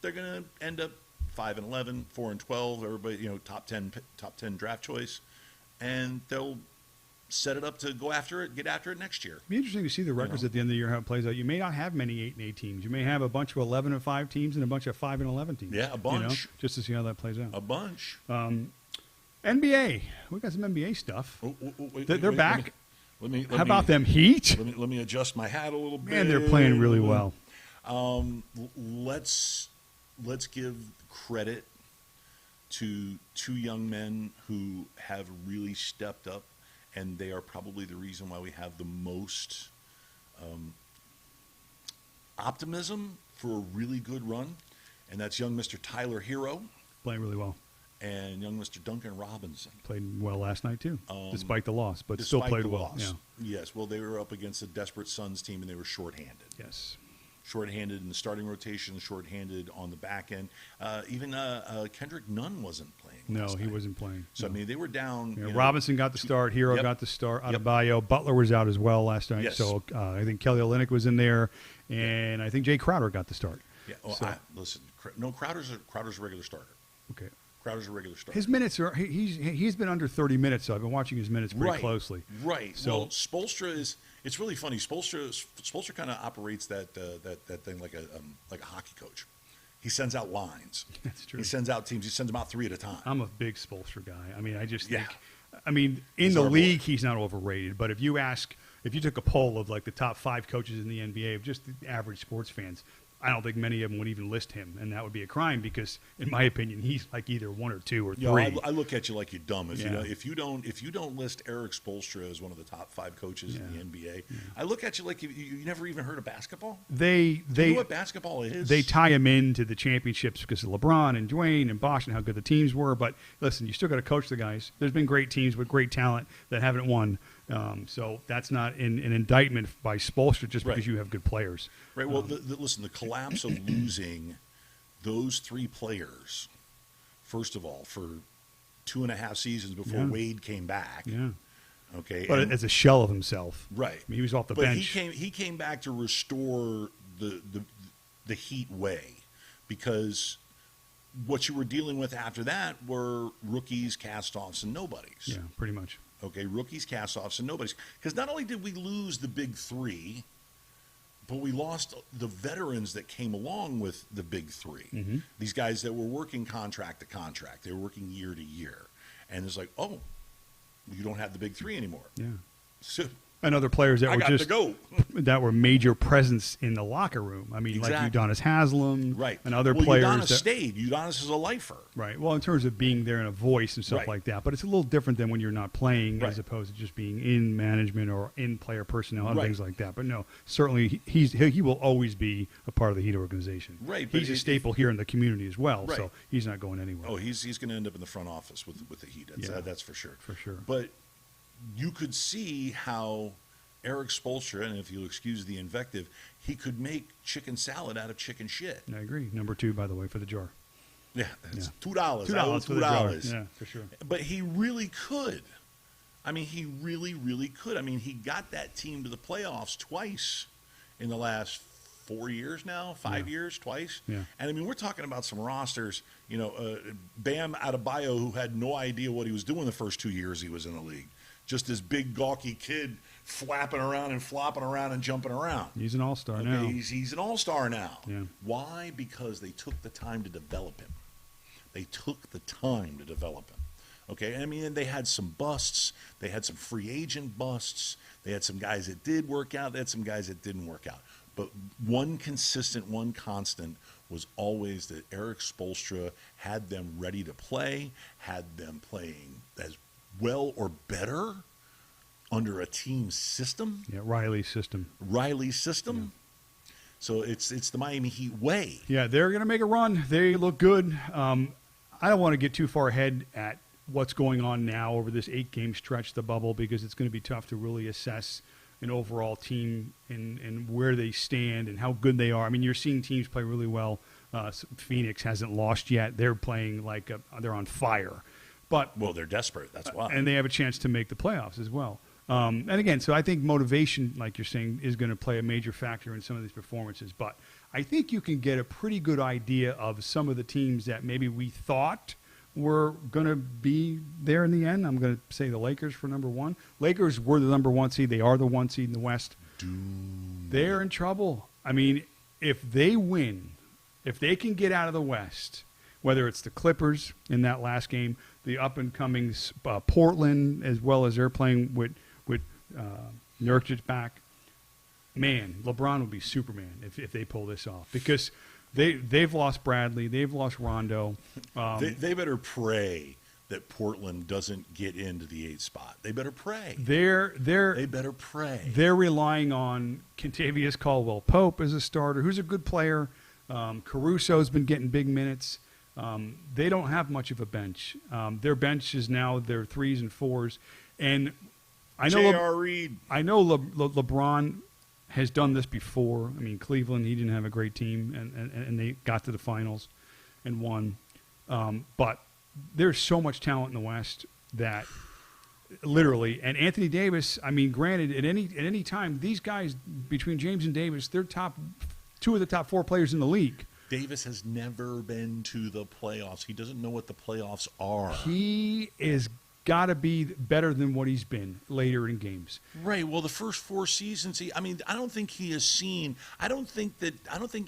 They're going to end up 5-11, 4-12. Everybody, top 10 draft choice, and they'll set it up to go after it, get after it next year. It'd be interesting to see the records at the end of the year, how it plays out. You may not have many 8-8 teams. You may have a bunch of 11-5 teams and a bunch of 5-11 teams. Yeah, a bunch. Just to see how that plays out. A bunch. NBA. We got some NBA stuff. Wait, They're back. Let How about them Heat? Let me adjust my hat a little bit. Man, they're playing really well. Let's give credit to two young men who have really stepped up, and they are probably the reason why we have the most optimism for a really good run, and that's young Mr. Tyler Hero Playing really well. and young Mr. Duncan Robinson. Played well last night, too, despite the loss, but still Despite played the well. loss. Yeah. Yes, well, they were up against a desperate Suns team, and they were shorthanded. Yes. Shorthanded in the starting rotation, shorthanded on the back end. Even Kendrick Nunn wasn't playing. No, last he night. wasn't playing. So, No. I mean, they were down. Yeah, Robinson got the start. Hero Yep. got the start. Yep. Adebayo. Butler was out as well last night. Yes. So I think Kelly Olynyk was in there, and I think Jay Crowder got the start. Yeah, well, So- listen, no, Crowder's a regular starter. Okay. Crowder's a regular starter. His minutes are he's been under 30 minutes, so I've been watching his minutes pretty closely. Right. So- Well, Spoelstra It's really funny. Spoelstra kind of operates that thing like a hockey coach. He sends out lines. That's true. He sends out teams. He sends them out 3 at a time. I'm a big Spoelstra guy. I mean, I just think, Yeah. I mean, in He's the our league, boy. he's not overrated. But if you took a poll of like the top 5 coaches in the NBA, of just the average sports fans, I don't think many of them would even list him, and that would be a crime because, in my opinion, he's like either 1 or 2 or 3. I look at you like you're dumb Yeah. if you don't list Eric Spoelstra as one of the top 5 coaches in the NBA. Yeah. I look at you like you never even heard of basketball. They Do you know what basketball is? They tie him into the championships because of LeBron and Dwayne and Bosh and how good the teams were. But listen, you still got to coach the guys. There's been great teams with great talent that haven't won. So that's not an indictment by Spoelstra just because Right. you have good players. Right. Well, listen, the collapse of losing those 3 players, first of all, for 2.5 seasons before Yeah. Wade came back. Yeah. Okay. But and- as a shell of himself. right. I mean, he was off the but bench. he came back to restore the Heat way, because what you were dealing with after that were rookies, cast-offs, and nobodies. Yeah, pretty much. Okay, rookies, cast-offs, and nobodies. Because not only did we lose the big 3, but we lost the veterans that came along with the big 3. Mhm. These guys that were working contract to contract. They were working year to year. And it's like, oh, you don't have the big 3 anymore. Yeah. So And other players that I were got just to go. that were major presence in the locker room. I mean, Exactly. like Udonis Haslam Right. and other well, players. Udonis that- stayed. Udonis is a lifer. Right. Well, in terms of being there and a voice and stuff Right. like that, but it's a little different than when you're not playing, Right. as opposed to just being in management or in player personnel and Right. things like that. But no, certainly he will always be a part of the Heat organization. Right, but He's a it- staple here in the community as well, Right. so he's not going anywhere. Oh, he's going to end up in the front office with the Heat. Yeah. That's for sure. For sure. But you could see how Eric Spoelstra, and if you'll excuse the invective, he could make chicken salad out of chicken shit. I agree. Number 2, by the way, for the jar. Yeah, that's Yeah. $2. $2 for the jar. $2. Yeah, for sure. But he really could. I mean, he really, really could. I mean, he got that team to the playoffs twice in the last 4 years now, 5 Yeah. years, twice. Yeah. And I mean, we're talking about some rosters, Bam Adebayo, who had no idea what he was doing the first 2 years he was in the league. Just this big, gawky kid flapping around and flopping around and jumping around. He's an all-star Okay, now. he's an all-star now. Yeah. Why? Because they took the time to develop him. They took the time to develop him. Okay, I mean, they had some busts. They had some free agent busts. They had some guys that did work out. They had some guys that didn't work out. But one consistent, one constant was always that Eric Spoelstra had them ready to play, had them playing as well or better under a team system, Yeah, Riley's system. Riley's system. So it's the Miami Heat way. Yeah, they're going to make a run. They look good. I don't want to get too far ahead at what's going on now over this 8-game stretch, the bubble, because it's going to be tough to really assess an overall team and where they stand and how good they are. I mean, you're seeing teams play really well. Phoenix hasn't lost yet. They're playing like they're on fire. But Well, they're desperate. That's why. and they have a chance to make the playoffs as well. And again, so I think motivation, like you're saying, is going to play a major factor in some of these performances. But I think you can get a pretty good idea of some of the teams that maybe we thought were going to be there in the end. I'm going to say the Lakers for number 1. Lakers were the number 1 seed. They are the 1 seed in the West. They're in trouble. I mean, if they win, if they can get out of the West, whether it's the Clippers in that last game, the up-and-coming Portland, as well as they're playing with Nurkic back, man, LeBron will be Superman if they pull this off, because they've lost Bradley, they've lost Rondo. They better pray that Portland doesn't get into the 8th spot. They better pray. They better pray. They're relying on Kentavious Caldwell-Pope as a starter, who's a good player. Caruso's been getting big minutes. They don't have much of a bench. Their bench is now their 3s and 4s, and I know J.R. Reed. I know LeBron has done this before. I mean, Cleveland, he didn't have a great team, and they got to the finals and won. But there's so much talent in the West that literally, and Anthony Davis, I mean, granted, at any time, these guys, between James and Davis, they're two of the top 4 players in the league. Davis has never been to the playoffs. He doesn't know what the playoffs are. He is got to be better than what he's been later in games. Right. Well, the first 4 seasons, I don't think he has seen. I don't think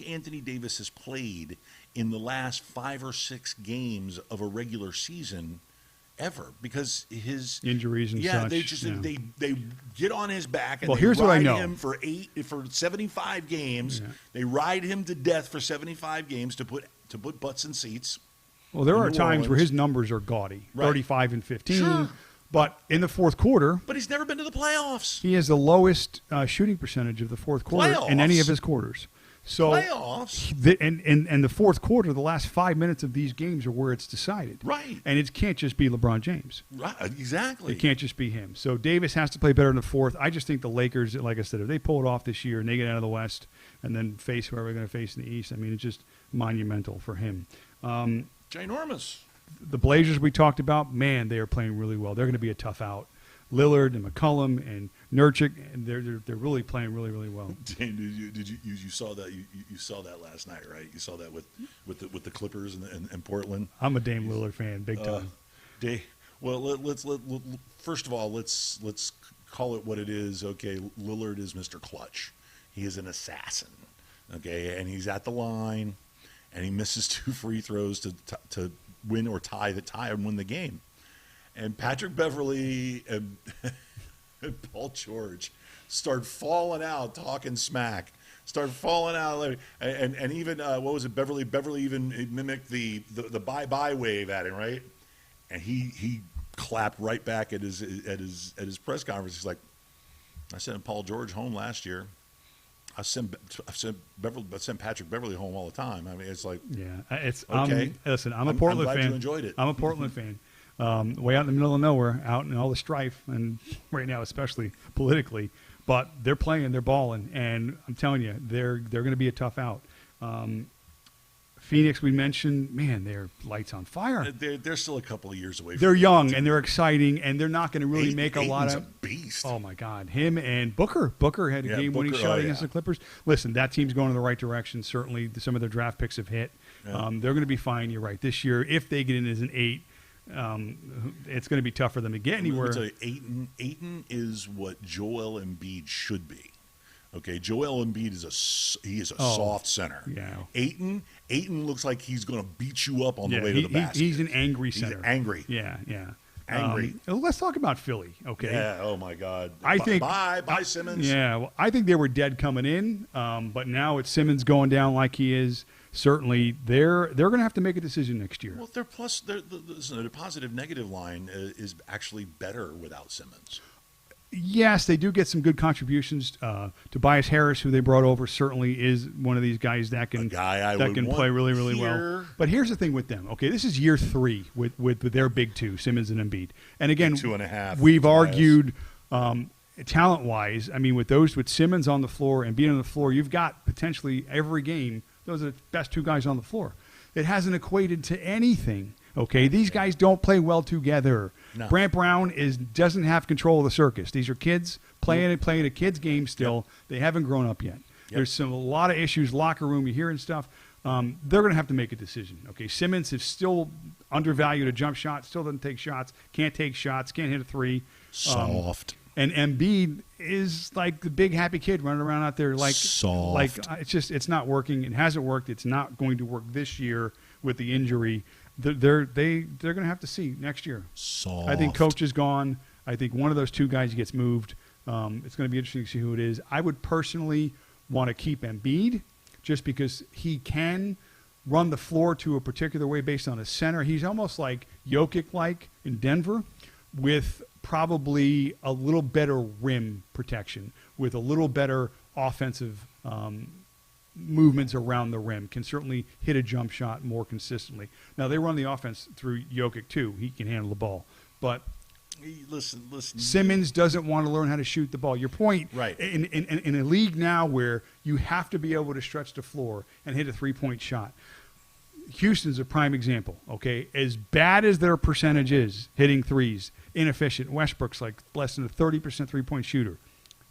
Anthony Davis has played in the last 5 or 6 games of a regular season ever, because his injuries and such. They get on his back and well, they here's what I ride know. him for 75 games. Yeah. They ride him to death for 75 games to put butts in seats. Well, there are New times where Orleans. his numbers are gaudy, Right. 35 and 15. Sure. But in the fourth quarter, But he's never been to the playoffs. he has the lowest shooting percentage of the fourth quarter in any of his quarters. So Playoffs. And the fourth quarter, the last 5 minutes of these games are where it's decided. Right. And it can't just be LeBron James. Right. Exactly. It can't just be him. So Davis has to play better in the fourth. I just think the Lakers, like I said, if they pull it off this year and they get out of the West and then face whoever they're going to face in the East, I mean, it's just monumental for him. Ginormous. The Blazers we talked about, man, they are playing really well. They're going to be a tough out. Lillard and McCollum and Nurkic, and they're really playing really, really well. Dane, you saw that you saw that last night, right? You saw that with the Clippers and Portland. I'm a Dame Lillard fan, big time. Let's first of all let's call it what it is. Okay, Lillard is Mr. Clutch. He is an assassin. Okay, and he's at the line, and he misses 2 free throws to win or tie and win the game. And Patrick Beverly and Paul George start falling out, talking smack. Start falling out, and even what was it? Beverly even mimicked the bye wave at him, right? And he clapped right back at his press conference. He's like, "I sent Paul George home last year. I sent Patrick Beverly home all the time." I mean, it's like, yeah, it's okay. Listen, I'm a Portland I'm glad fan. you enjoyed it. I'm a Portland fan. Way out in the middle of nowhere, out in all the strife, and right now, especially politically. But they're playing, they're balling, and I'm telling you, they're going to be a tough out. Phoenix, we mentioned, man, they're lights on fire. They're still a couple of years away. They're young and they're exciting, and they're not going to really make a lot Ayton's of. a beast. Oh my God, him and Booker. Booker had a game-winning Booker, shot against the Clippers. Listen, that team's going in the right direction. Certainly, some of their draft picks have hit. Yeah. They're going to be fine. You're right. This year, if they get in as an 8, it's going to be tough for them to get anywhere. Let me tell you, Ayton is what Joel Embiid should be. Okay, Joel Embiid is a soft center. Yeah. Ayton looks like he's going to beat you up on the way to the basket. He's an angry center. He's angry. Yeah. Angry. Let's talk about Philly. Okay. Yeah. Oh my God. I think bye Simmons. Yeah. Well, I think they were dead coming in, but now it's Simmons going down like he is. Certainly, they're going to have to make a decision next year. Well, the positive-negative line is actually better without Simmons. Yes, they do get some good contributions. Tobias Harris, who they brought over, certainly is one of these guys that can play really, really well. But here's the thing with them. Okay, this is year 3 with their big two, Simmons and Embiid. And again, 2.5. We've argued talent-wise. I mean, with Simmons on the floor and being on the floor, you've got potentially every game. Those are the best 2 guys on the floor. It hasn't equated to anything. Okay, these guys don't play well together. No. Brant Brown doesn't have control of the circus. These are kids playing a kid's game still. Yep. They haven't grown up yet. Yep. There's a lot of issues, locker room, you hear and stuff. They're going to have to make a decision. Okay, Simmons is still undervalued a jump shot, still doesn't take shots, can't take shots, can't hit a 3. Soft. And Embiid is like the big happy kid running around out there like soft. It's not working. It hasn't worked. It's not going to work this year with the injury. They're going to have to see next year. Soft. I think coach is gone. I think one of those 2 guys gets moved. It's going to be interesting to see who it is. I would personally want to keep Embiid just because he can run the floor to a particular way based on his center. He's almost like Jokic-like in Denver with probably a little better rim protection, with a little better offensive movements around the rim, can certainly hit a jump shot more consistently. Now, they run the offense through Jokic, too. He can handle the ball. But listen. Simmons doesn't want to learn how to shoot the ball. Your point, right. In a league now where you have to be able to stretch the floor and hit a 3-point shot, Houston's a prime example, okay? As bad as their percentage is, hitting threes, inefficient, Westbrook's like less than a 30% three-point shooter.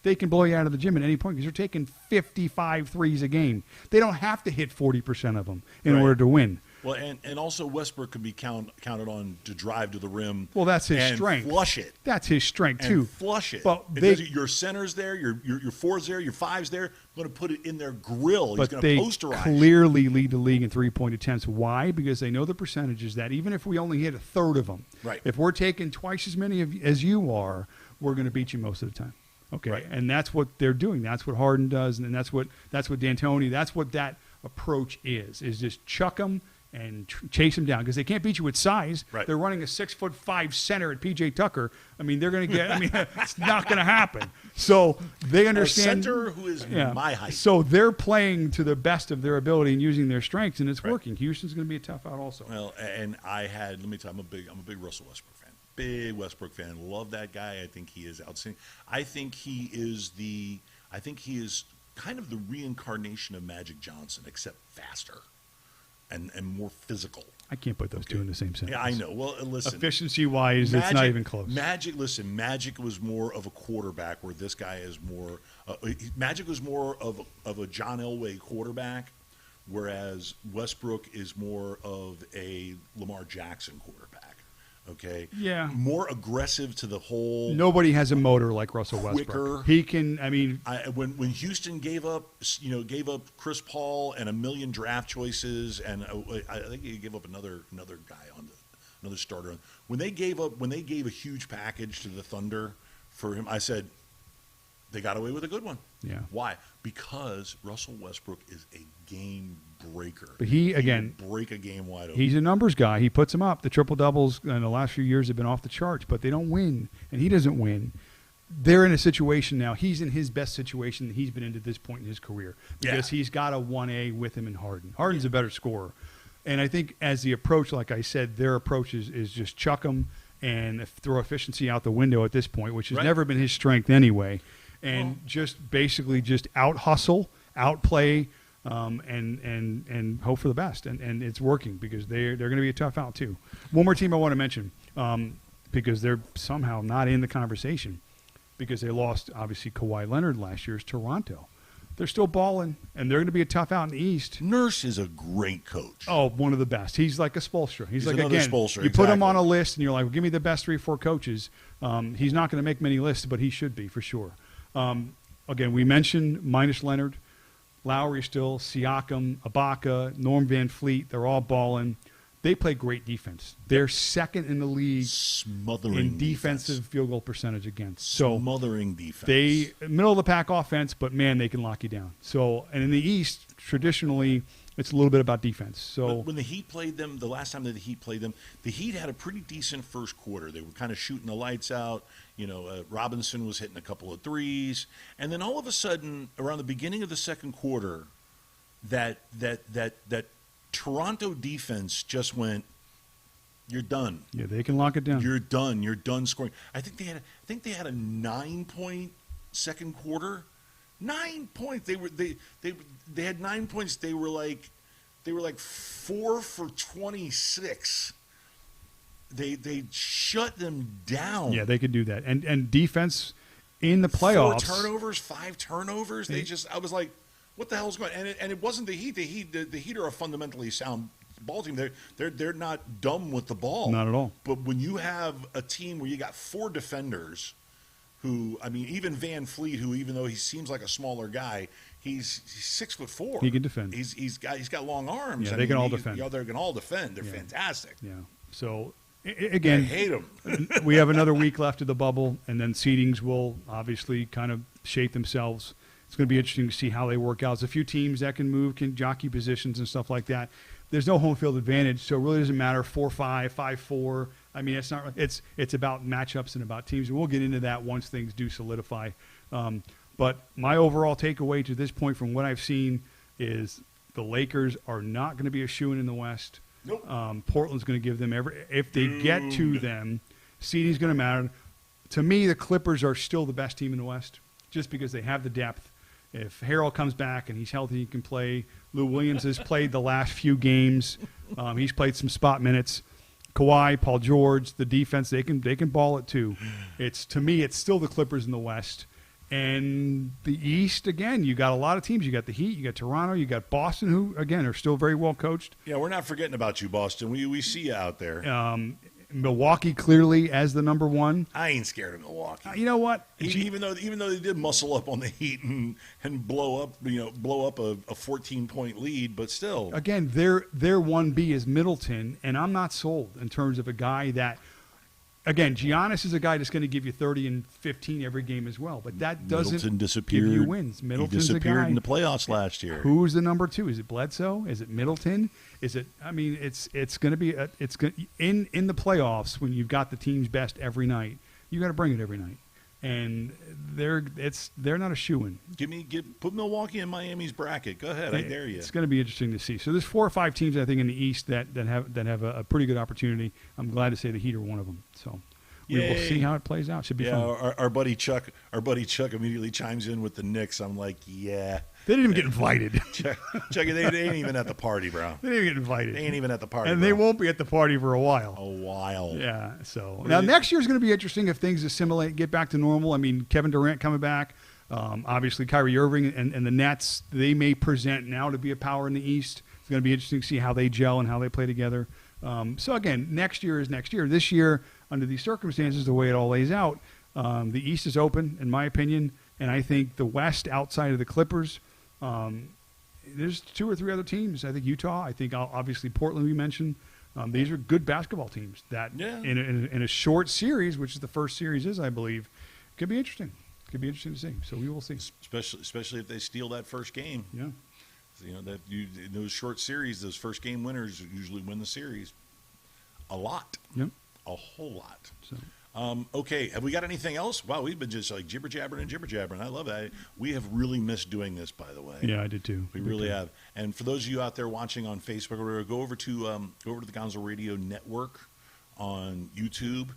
They can blow you out of the gym at any point because they're taking 55 threes a game. They don't have to hit 40% of them in order to win. Well, and also Westbrook can be counted on to drive to the rim. Well, that's his and strength. Flush it. That's his strength And too. flush it. But your center's there, your four's there, your five's there. Going to put it in their grill. He's But going to they posterize. clearly lead the league in three-point attempts. Why? Because they know the percentages that even if we only hit a third of them, Right. if we're taking twice as many as you are, we're going to beat you most of the time. Okay, Right. and that's what they're doing. That's what Harden does, and that's what D'Antoni. That's what that approach is just chuck them and chase them down because they can't beat you with size. Right. They're running a 6'5" center at PJ Tucker. I mean, they're going to get. I mean, it's not going to happen. So they understand. A center who is my height. So they're playing to the best of their ability and using their strengths, and it's Right. working. Houston's going to be a tough out also. Well, and let me tell you, I'm a big Russell Westbrook fan. Big Westbrook fan. Love that guy. I think he is outstanding. I think he is kind of the reincarnation of Magic Johnson, except faster and more physical. I can't put those two in the same sentence. Yeah, I know. Well, listen. Efficiency-wise, it's not even close. Magic was more of a quarterback, where this guy is more. Magic was more of a John Elway quarterback, whereas Westbrook is more of a Lamar Jackson quarterback. Okay. Yeah. More aggressive to the whole. Nobody has a motor like Russell Westbrook. Quicker. He can. I mean, when Houston gave up Chris Paul and a million draft choices, and I think he gave up another guy another starter. When they gave a huge package to the Thunder for him, I said they got away with a good one. Yeah. Why? Because Russell Westbrook is a game breaker. But he can break a game wide open. He's a numbers guy. He puts them up. The triple doubles in the last few years have been off the charts, but they don't win, and he doesn't win. They're in a situation now. He's in his best situation that he's been in to this point in his career because he's got a 1A with him in Harden. Harden's a better scorer, and I think as the approach, like I said, their approach is just chuck them and throw efficiency out the window at this point, which has never been his strength anyway, and just basically just out hustle, outplay. And hope for the best, and it's working because they're going to be a tough out too. One more team I want to mention because they're somehow not in the conversation because they lost obviously Kawhi Leonard last year is Toronto. They're still balling, and they're going to be a tough out in the East. Nurse is a great coach. Oh, one of the best. He's like a Spoelstra. He's like, another again, Spoelstra, you put him on a list, and you're like, well, give me the best 3 or 4 coaches. He's not going to make many lists, but he should be for sure. Again, we mentioned minus Leonard. Lowry still, Siakam, Ibaka, Norm Van Fleet, they're all balling. They play great defense. They're second in the league in defensive field goal percentage against. So smothering defense. They middle of the pack offense, but man, they can lock you down. So, and in the East, traditionally, it's a little bit about defense. So when the Heat played them, the last time that the Heat played them, the Heat had a pretty decent first quarter. They were kind of shooting the lights out. Robinson was hitting a couple of threes, and then all of a sudden, around the beginning of the second quarter, that Toronto defense just went, "You're done. Yeah, they can lock it down. You're done. You're done scoring." I think they had a 9-point second quarter. 9 points. They had 9 points. They were like 4 for 26. They shut them down. Yeah, they could do that. And defense in the playoffs. 4 turnovers, 5 turnovers. I was like, what the hell's going on? And it wasn't the Heat. The Heat are a fundamentally sound ball team. They're not dumb with the ball. Not at all. But when you have a team where you got 4 defenders who, I mean, even Van Fleet, who even though he seems like a smaller guy, he's 6'4". He can defend. He's got long arms. Yeah, they can all defend. They can all defend. They're fantastic. Yeah. So again, I hate them. We have another week left of the bubble, and then seedings will obviously kind of shape themselves. It's going to be interesting to see how they work out. There's a few teams that can move, can jockey positions and stuff like that. There's no home field advantage, so it really doesn't matter 4-5, 5-4. I mean, it's not. It's about matchups and about teams, and we'll get into that once things do solidify. But my overall takeaway to this point from what I've seen is the Lakers are not going to be a shoo-in in the West. Nope. Portland's going to give them if they get to them, seeding's going to matter. To me, the Clippers are still the best team in the West, just because they have the depth. If Harrell comes back and he's healthy, he can play. Lou Williams has played the last few games. He's played some spot minutes. Kawhi, Paul George, the defense, they can ball it too. To me, it's still the Clippers in the West. And the East, again, you got a lot of teams. You got the Heat, you got Toronto, you got Boston, who, again, are still very well coached. Yeah, we're not forgetting about you, Boston. We see you out there. Milwaukee, clearly, as the number one. I ain't scared of Milwaukee. You know what? Even though they did muscle up on the Heat and blow up a 14-point lead, but still. Again, their 1B is Middleton, and I'm not sold in terms of a guy that, again, Giannis is a guy that's going to give you 30 and 15 every game as well, but that doesn't give you wins. Middleton's he disappeared a guy in the playoffs last year. Who's the number two? Is it Bledsoe? Is it Middleton? Is it? I mean, it's going to be in the playoffs when you've got the team's best every night. You got to bring it every night, and they're not a shoo-in. Put Milwaukee in Miami's bracket. Go ahead, I dare you. It's going to be interesting to see. So there's 4 or 5 teams I think in the East that have a pretty good opportunity. I'm glad to say the Heat are one of them. So we will see how it plays out. Should be fun. Our buddy Chuck immediately chimes in with the Knicks. I'm like, yeah. They didn't even get invited. Chuck, they ain't even at the party, bro. They didn't even get invited. They ain't even at the party, and bro. they won't be at the party for a while. Yeah. So now next year's going to be interesting if things assimilate, get back to normal. I mean, Kevin Durant coming back. Obviously, Kyrie Irving and the Nets, they may present now to be a power in the East. It's going to be interesting to see how they gel and how they play together. So, again, next year is next year. This year, under these circumstances, the way it all lays out, the East is open, in my opinion, and I think the West, outside of the Clippers, there's 2 or 3 other teams. I think Utah. I think obviously Portland we mentioned. These are good basketball teams that in a short series, which is the first series is, I believe, could be interesting. Could be interesting to see. So we will see. Especially if they steal that first game. Yeah. In those short series, those first game winners usually win the series. A lot. Yep. A whole lot. So. Okay, have we got anything else? Wow, we've been just like jibber jabbering. I love that. We have really missed doing this, by the way. Yeah, I did too. We really have. And for those of you out there watching on Facebook, or go over to the Gonzo Radio Network on YouTube,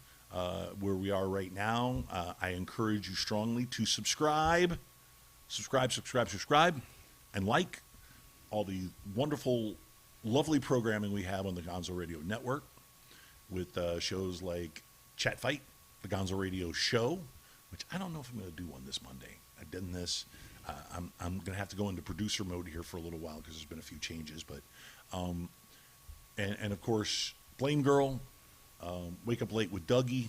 where we are right now. I encourage you strongly to subscribe, and like all the wonderful, lovely programming we have on the Gonzo Radio Network with shows like Chat Fight, the Gonzo Radio Show, which I don't know if I'm going to do one this Monday. I've done this. I'm going to have to go into producer mode here for a little while because there's been a few changes. But and of course, Blame Girl, Wake Up Late with Dougie,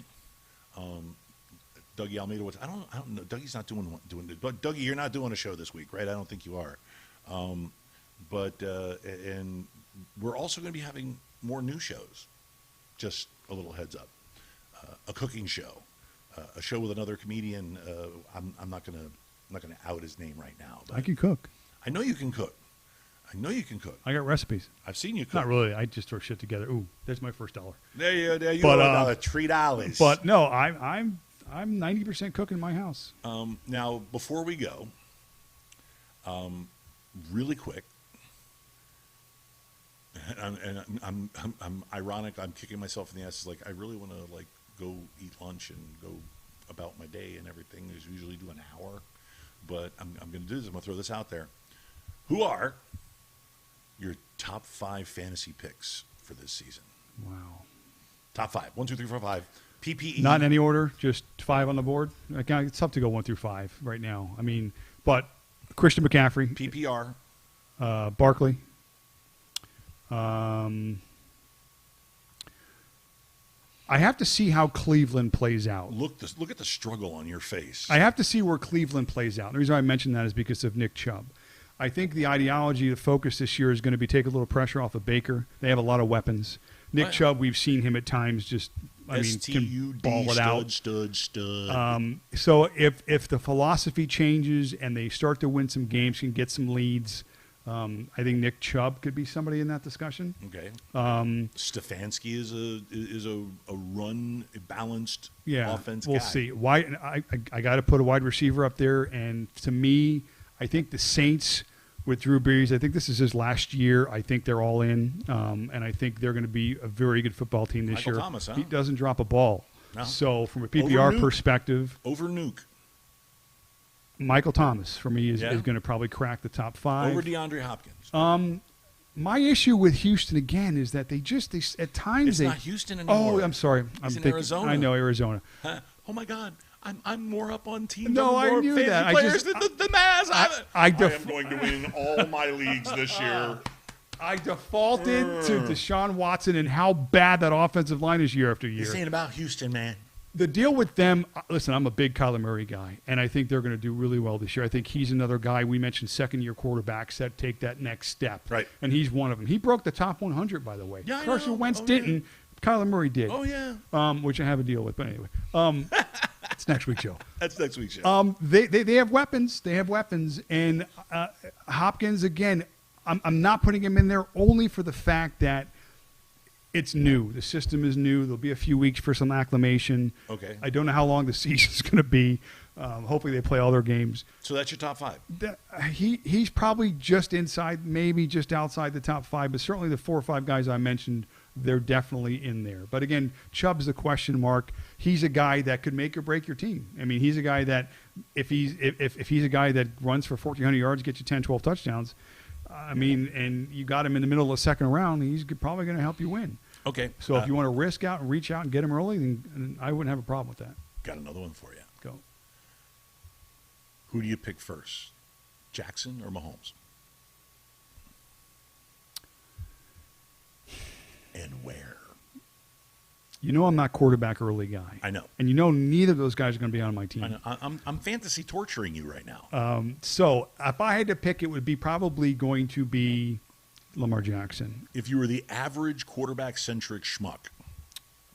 Dougie Almeida. I don't know. Dougie's not doing it. But Dougie, you're not doing a show this week, right? I don't think you are. And we're also going to be having more new shows. Just a little heads up. A cooking show, a show with another comedian. I'm not gonna out his name right now. But I can cook. I know you can cook. I got recipes. I've seen you cook. Not really. I just throw shit together. Ooh, there's my first $1. There you but, go. $3. But no, I'm 90% cook in my house. Now, before we go, really quick. I'm ironic. I'm kicking myself in the ass. It's like I really want to go eat lunch and go about my day and everything. I usually do an hour, but I'm going to do this. I'm going to throw this out there. Who are your top 5 fantasy picks for this season? Wow. Top 5. 1, 2, 3, 4, 5. PPE. Not in any order. Just 5 on the board. It's tough to go 1 through 5 right now. I mean, but Christian McCaffrey. PPR. Barkley. I have to see how Cleveland plays out. Look at the struggle on your face. I have to see where Cleveland plays out. The reason why I mention that is because of Nick Chubb. I think the ideology, the focus this year is going to be take a little pressure off of Baker. They have a lot of weapons. Nick Chubb, we've seen him at times just, can ball it out. Stud. So if the philosophy changes and they start to win some games, can get some leads, I think Nick Chubb could be somebody in that discussion. Okay. Stefanski is a run balanced offense guy. We'll see. I got to put a wide receiver up there, and to me, I think the Saints with Drew Brees, I think this is his last year. I think they're all in, and I think they're going to be a very good football team this year. Thomas, huh? He doesn't drop a ball. No. So from a PPR perspective, over Nuke. Michael Thomas for me is going to probably crack the top 5 over DeAndre Hopkins. My issue with Houston again is that they at times it's not Houston anymore. Oh, I'm sorry. It's in Arizona. I know Arizona. Oh my God! I'm more up on teams. No, I'm I more knew fantasy that. Players than the Mavs. I am going to win all my leagues this year. I defaulted to Deshaun Watson and how bad that offensive line is year after year. This ain't about Houston, man. The deal with them, listen, I'm a big Kyler Murray guy, and I think they're going to do really well this year. I think he's another guy. We mentioned second-year quarterbacks that take that next step. Right. And he's one of them. He broke the top 100, by the way. Yeah, I Carson know. Wentz Oh, didn't. yeah. Kyler Murray did. Oh, yeah. Which I have a deal with, but anyway. It's next week's show. That's next week's show. They have weapons. They have weapons. And Hopkins, again, I'm not putting him in there only for the fact that it's new. The system is new. There'll be a few weeks for some acclimation. Okay. I don't know how long the season's going to be. Hopefully they play all their games. So that's your top 5. He's probably just inside, maybe just outside the top 5, but certainly the 4 or 5 guys I mentioned, they're definitely in there. But again, Chubb's a question mark. He's a guy that could make or break your team. I mean, he's a guy that if he's a guy that runs for 1,400 yards, gets you 10, 12 touchdowns, I mean, and you got him in the middle of the second round, he's probably going to help you win. Okay. So if you want to risk out and reach out and get him early, then I wouldn't have a problem with that. Got another one for you. Go. Who do you pick first, Jackson or Mahomes? And where? You know I'm not quarterback early guy. I know. And you know neither of those guys are going to be on my team. I know. I'm fantasy torturing you right now. So if I had to pick, it would be probably going to be Lamar Jackson. If you were the average quarterback-centric schmuck.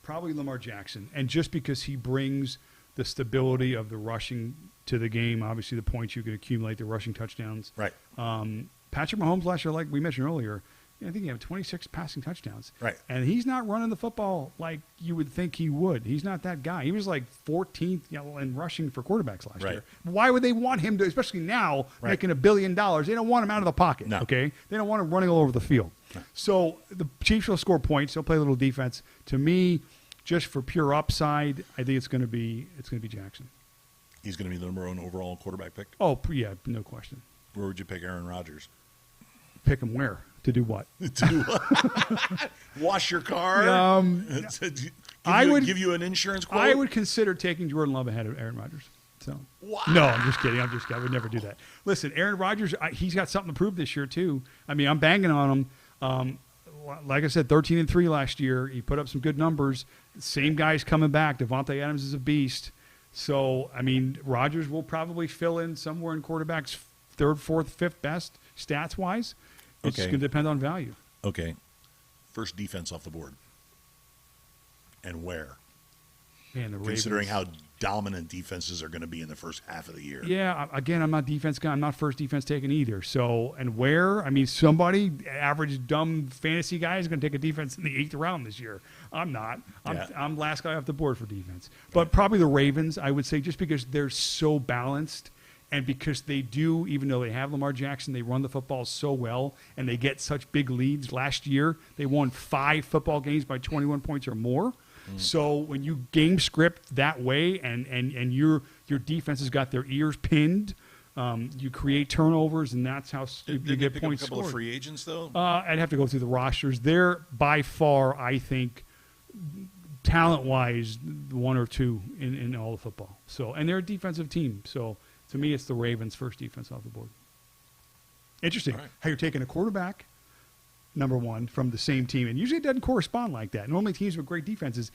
Probably Lamar Jackson. And just because he brings the stability of the rushing to the game, obviously the points you could accumulate, the rushing touchdowns. Right. Patrick Mahomes last year, like we mentioned earlier, I think he had 26 passing touchdowns. Right. And he's not running the football like you would think he would. He's not that guy. He was like 14th in rushing for quarterbacks last year. Why would they want him to, especially now, making $1 billion? They don't want him out of the pocket, okay? They don't want him running all over the field. No. So the Chiefs will score points. They'll play a little defense. To me, just for pure upside, I think it's going to be Jackson. He's going to be the number 1 overall quarterback pick? Oh, yeah, no question. Where would you pick Aaron Rodgers? Pick him where? To do what? To do what? Wash your car? Give you an insurance quote? I would consider taking Jordan Love ahead of Aaron Rodgers. So wow. No, I'm just kidding. I would never do that. Listen, Aaron Rodgers, he's got something to prove this year too. I mean, I'm banging on him. Like I said, 13-3 last year. He put up some good numbers. Same guy's coming back. Devontae Adams is a beast. So, I mean, Rodgers will probably fill in somewhere in quarterbacks 3rd, 4th, 5th best stats-wise. It's going to depend on value. Okay. First defense off the board. And where? Man, the Considering Ravens. how dominant defenses are going to be in the first half of the year. Yeah, again, I'm not defense guy. I'm not first defense taken either. So, and where? I mean, somebody, average, dumb fantasy guy is going to take a defense in the 8th round this year. I'm not. I'm last guy off the board for defense. But probably the Ravens, I would say, just because they're so balanced and because they do, even though they have Lamar Jackson, they run the football so well and they get such big leads. Last year, they won 5 football games by 21 points or more. So when you game script that way and your defense has got their ears pinned, you create turnovers, and that's how you get points a couple scored. of free agents, though? I'd have to go through the rosters. They're by far, I think, talent-wise, 1 or 2 in all of football. So, and they're a defensive team. So to me, it's the Ravens' first defense off the board. Interesting how you're taking a quarterback, number 1, from the same team. And usually it doesn't correspond like that. Normally teams with great defenses,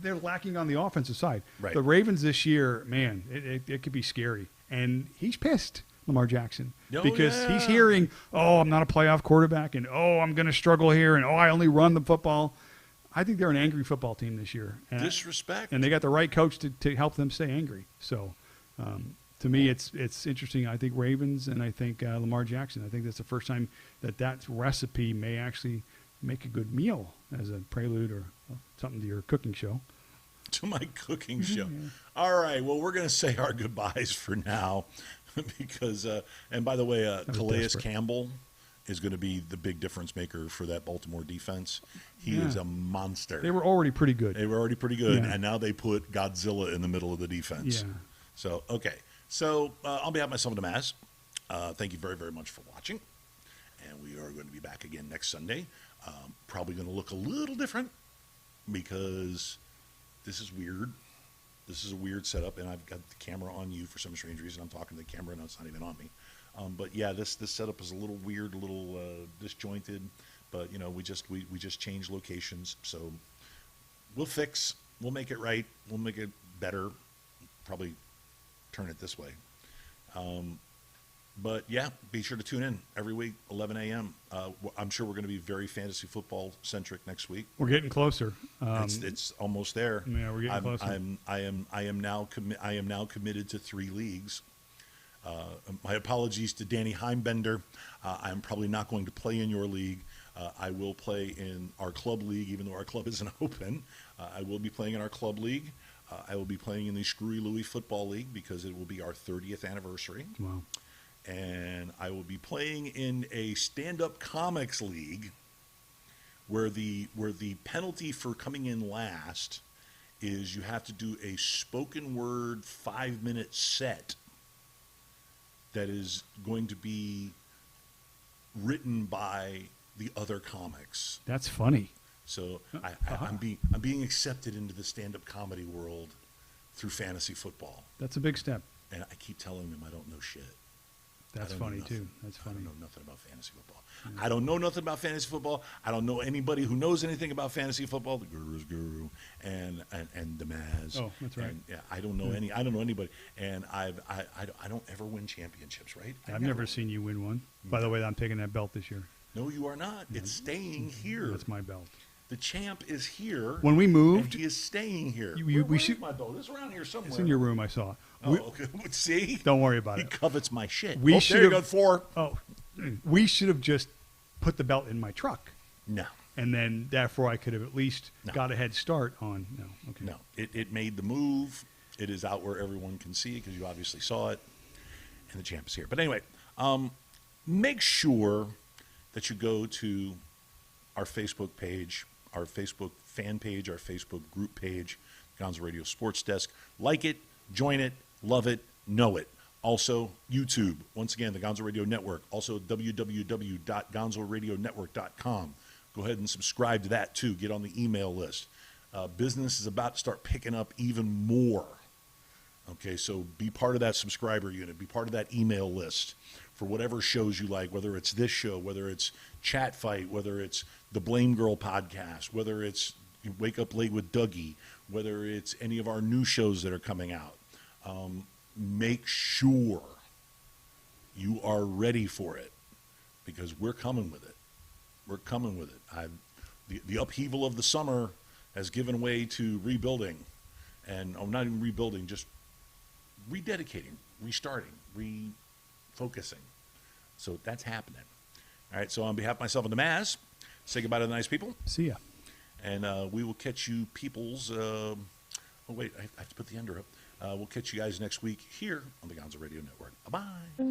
they're lacking on the offensive side. Right. The Ravens this year, man, it could be scary. And he's pissed, Lamar Jackson, because he's hearing, oh, I'm not a playoff quarterback, and oh, I'm going to struggle here, and oh, I only run the football. I think they're an angry football team this year. Disrespect. And they got the right coach to help them stay angry. So to me, it's interesting. I think Ravens and I think Lamar Jackson. I think that's the first time that recipe may actually make a good meal as a prelude or something to your cooking show. To my cooking show. All right. Well, we're going to say our goodbyes for now because, and by the way, Calais Campbell is going to be the big difference maker for that Baltimore defense. He is a monster. They were already pretty good. And now they put Godzilla in the middle of the defense. Yeah. So, okay. So, on behalf of myself and Damaz, thank you very, very much for watching. And we are going to be back again next Sunday. Probably going to look a little different because this is weird. This is a weird setup, and I've got the camera on you for some strange reason. I'm talking to the camera, and it's not even on me. But yeah, this setup is a little weird, a little disjointed. But you know, we just changed locations, so we'll fix. We'll make it right. We'll make it better. Probably turn it this way. But yeah, be sure to tune in every week, 11 a.m. I'm sure we're going to be very fantasy football centric next week. We're getting closer. It's almost there. Yeah, we're getting closer. I am now committed to 3 leagues. My apologies to Danny Heimbender. I'm probably not going to play in your league. I will play in our club league, even though our club isn't open. I will be playing in our club league. I will be playing in the Screwy Louie Football League because it will be our 30th anniversary. Wow. And I will be playing in a stand-up comics league where the penalty for coming in last is you have to do a spoken word 5-minute set that is going to be written by the other comics. That's funny. So I'm being accepted into the stand-up comedy world through fantasy football. That's a big step. And I keep telling them I don't know shit. That's funny too. That's funny. I don't know nothing about fantasy football. I don't know nothing about fantasy football. I don't know anybody who knows anything about fantasy football. The Guru's Guru and Damaz. Oh, that's right. And, yeah, I don't know anybody. And I don't ever win championships, right? I've never seen you win one. By the way, I'm taking that belt this year. No, you are not. It's staying here. That's my belt. The champ is here. When we moved, and he is staying here. We should. My belt? It's around here somewhere. It's in your room. I saw it. Oh, okay. See? Don't worry about He it. covets my shit. We there you go, 4. Oh, we should have just put the belt in my truck. No. And then, therefore, I could have at least got a head start on. No, okay. No. It made the move. It is out where everyone can see it because you obviously saw it. And the champ is here. But anyway, make sure that you go to our Facebook page, our Facebook fan page, our Facebook group page, Gonzo Radio Sports Desk. Like it, join it, love it, know it. Also, YouTube. Once again, the Gonzo Radio Network. Also, www.gonzoradionetwork.com. Go ahead and subscribe to that, too. Get on the email list. Business is about to start picking up even more. Okay, so be part of that subscriber unit. Be part of that email list for whatever shows you like, whether it's this show, whether it's Chat Fight, whether it's the Blame Girl podcast, whether it's Wake Up Late with Dougie, whether it's any of our new shows that are coming out. Make sure you are ready for it because we're coming with it. We're coming with it. The upheaval of the summer has given way to rebuilding. And I'm not even rebuilding, just rededicating, restarting, refocusing. So that's happening. All right, so on behalf of myself and the Maz, say goodbye to the nice people. See ya. And we will catch you peoples. Oh, wait, I have to put the ender up. We'll catch you guys next week here on the Gonzo Radio Network. Bye-bye.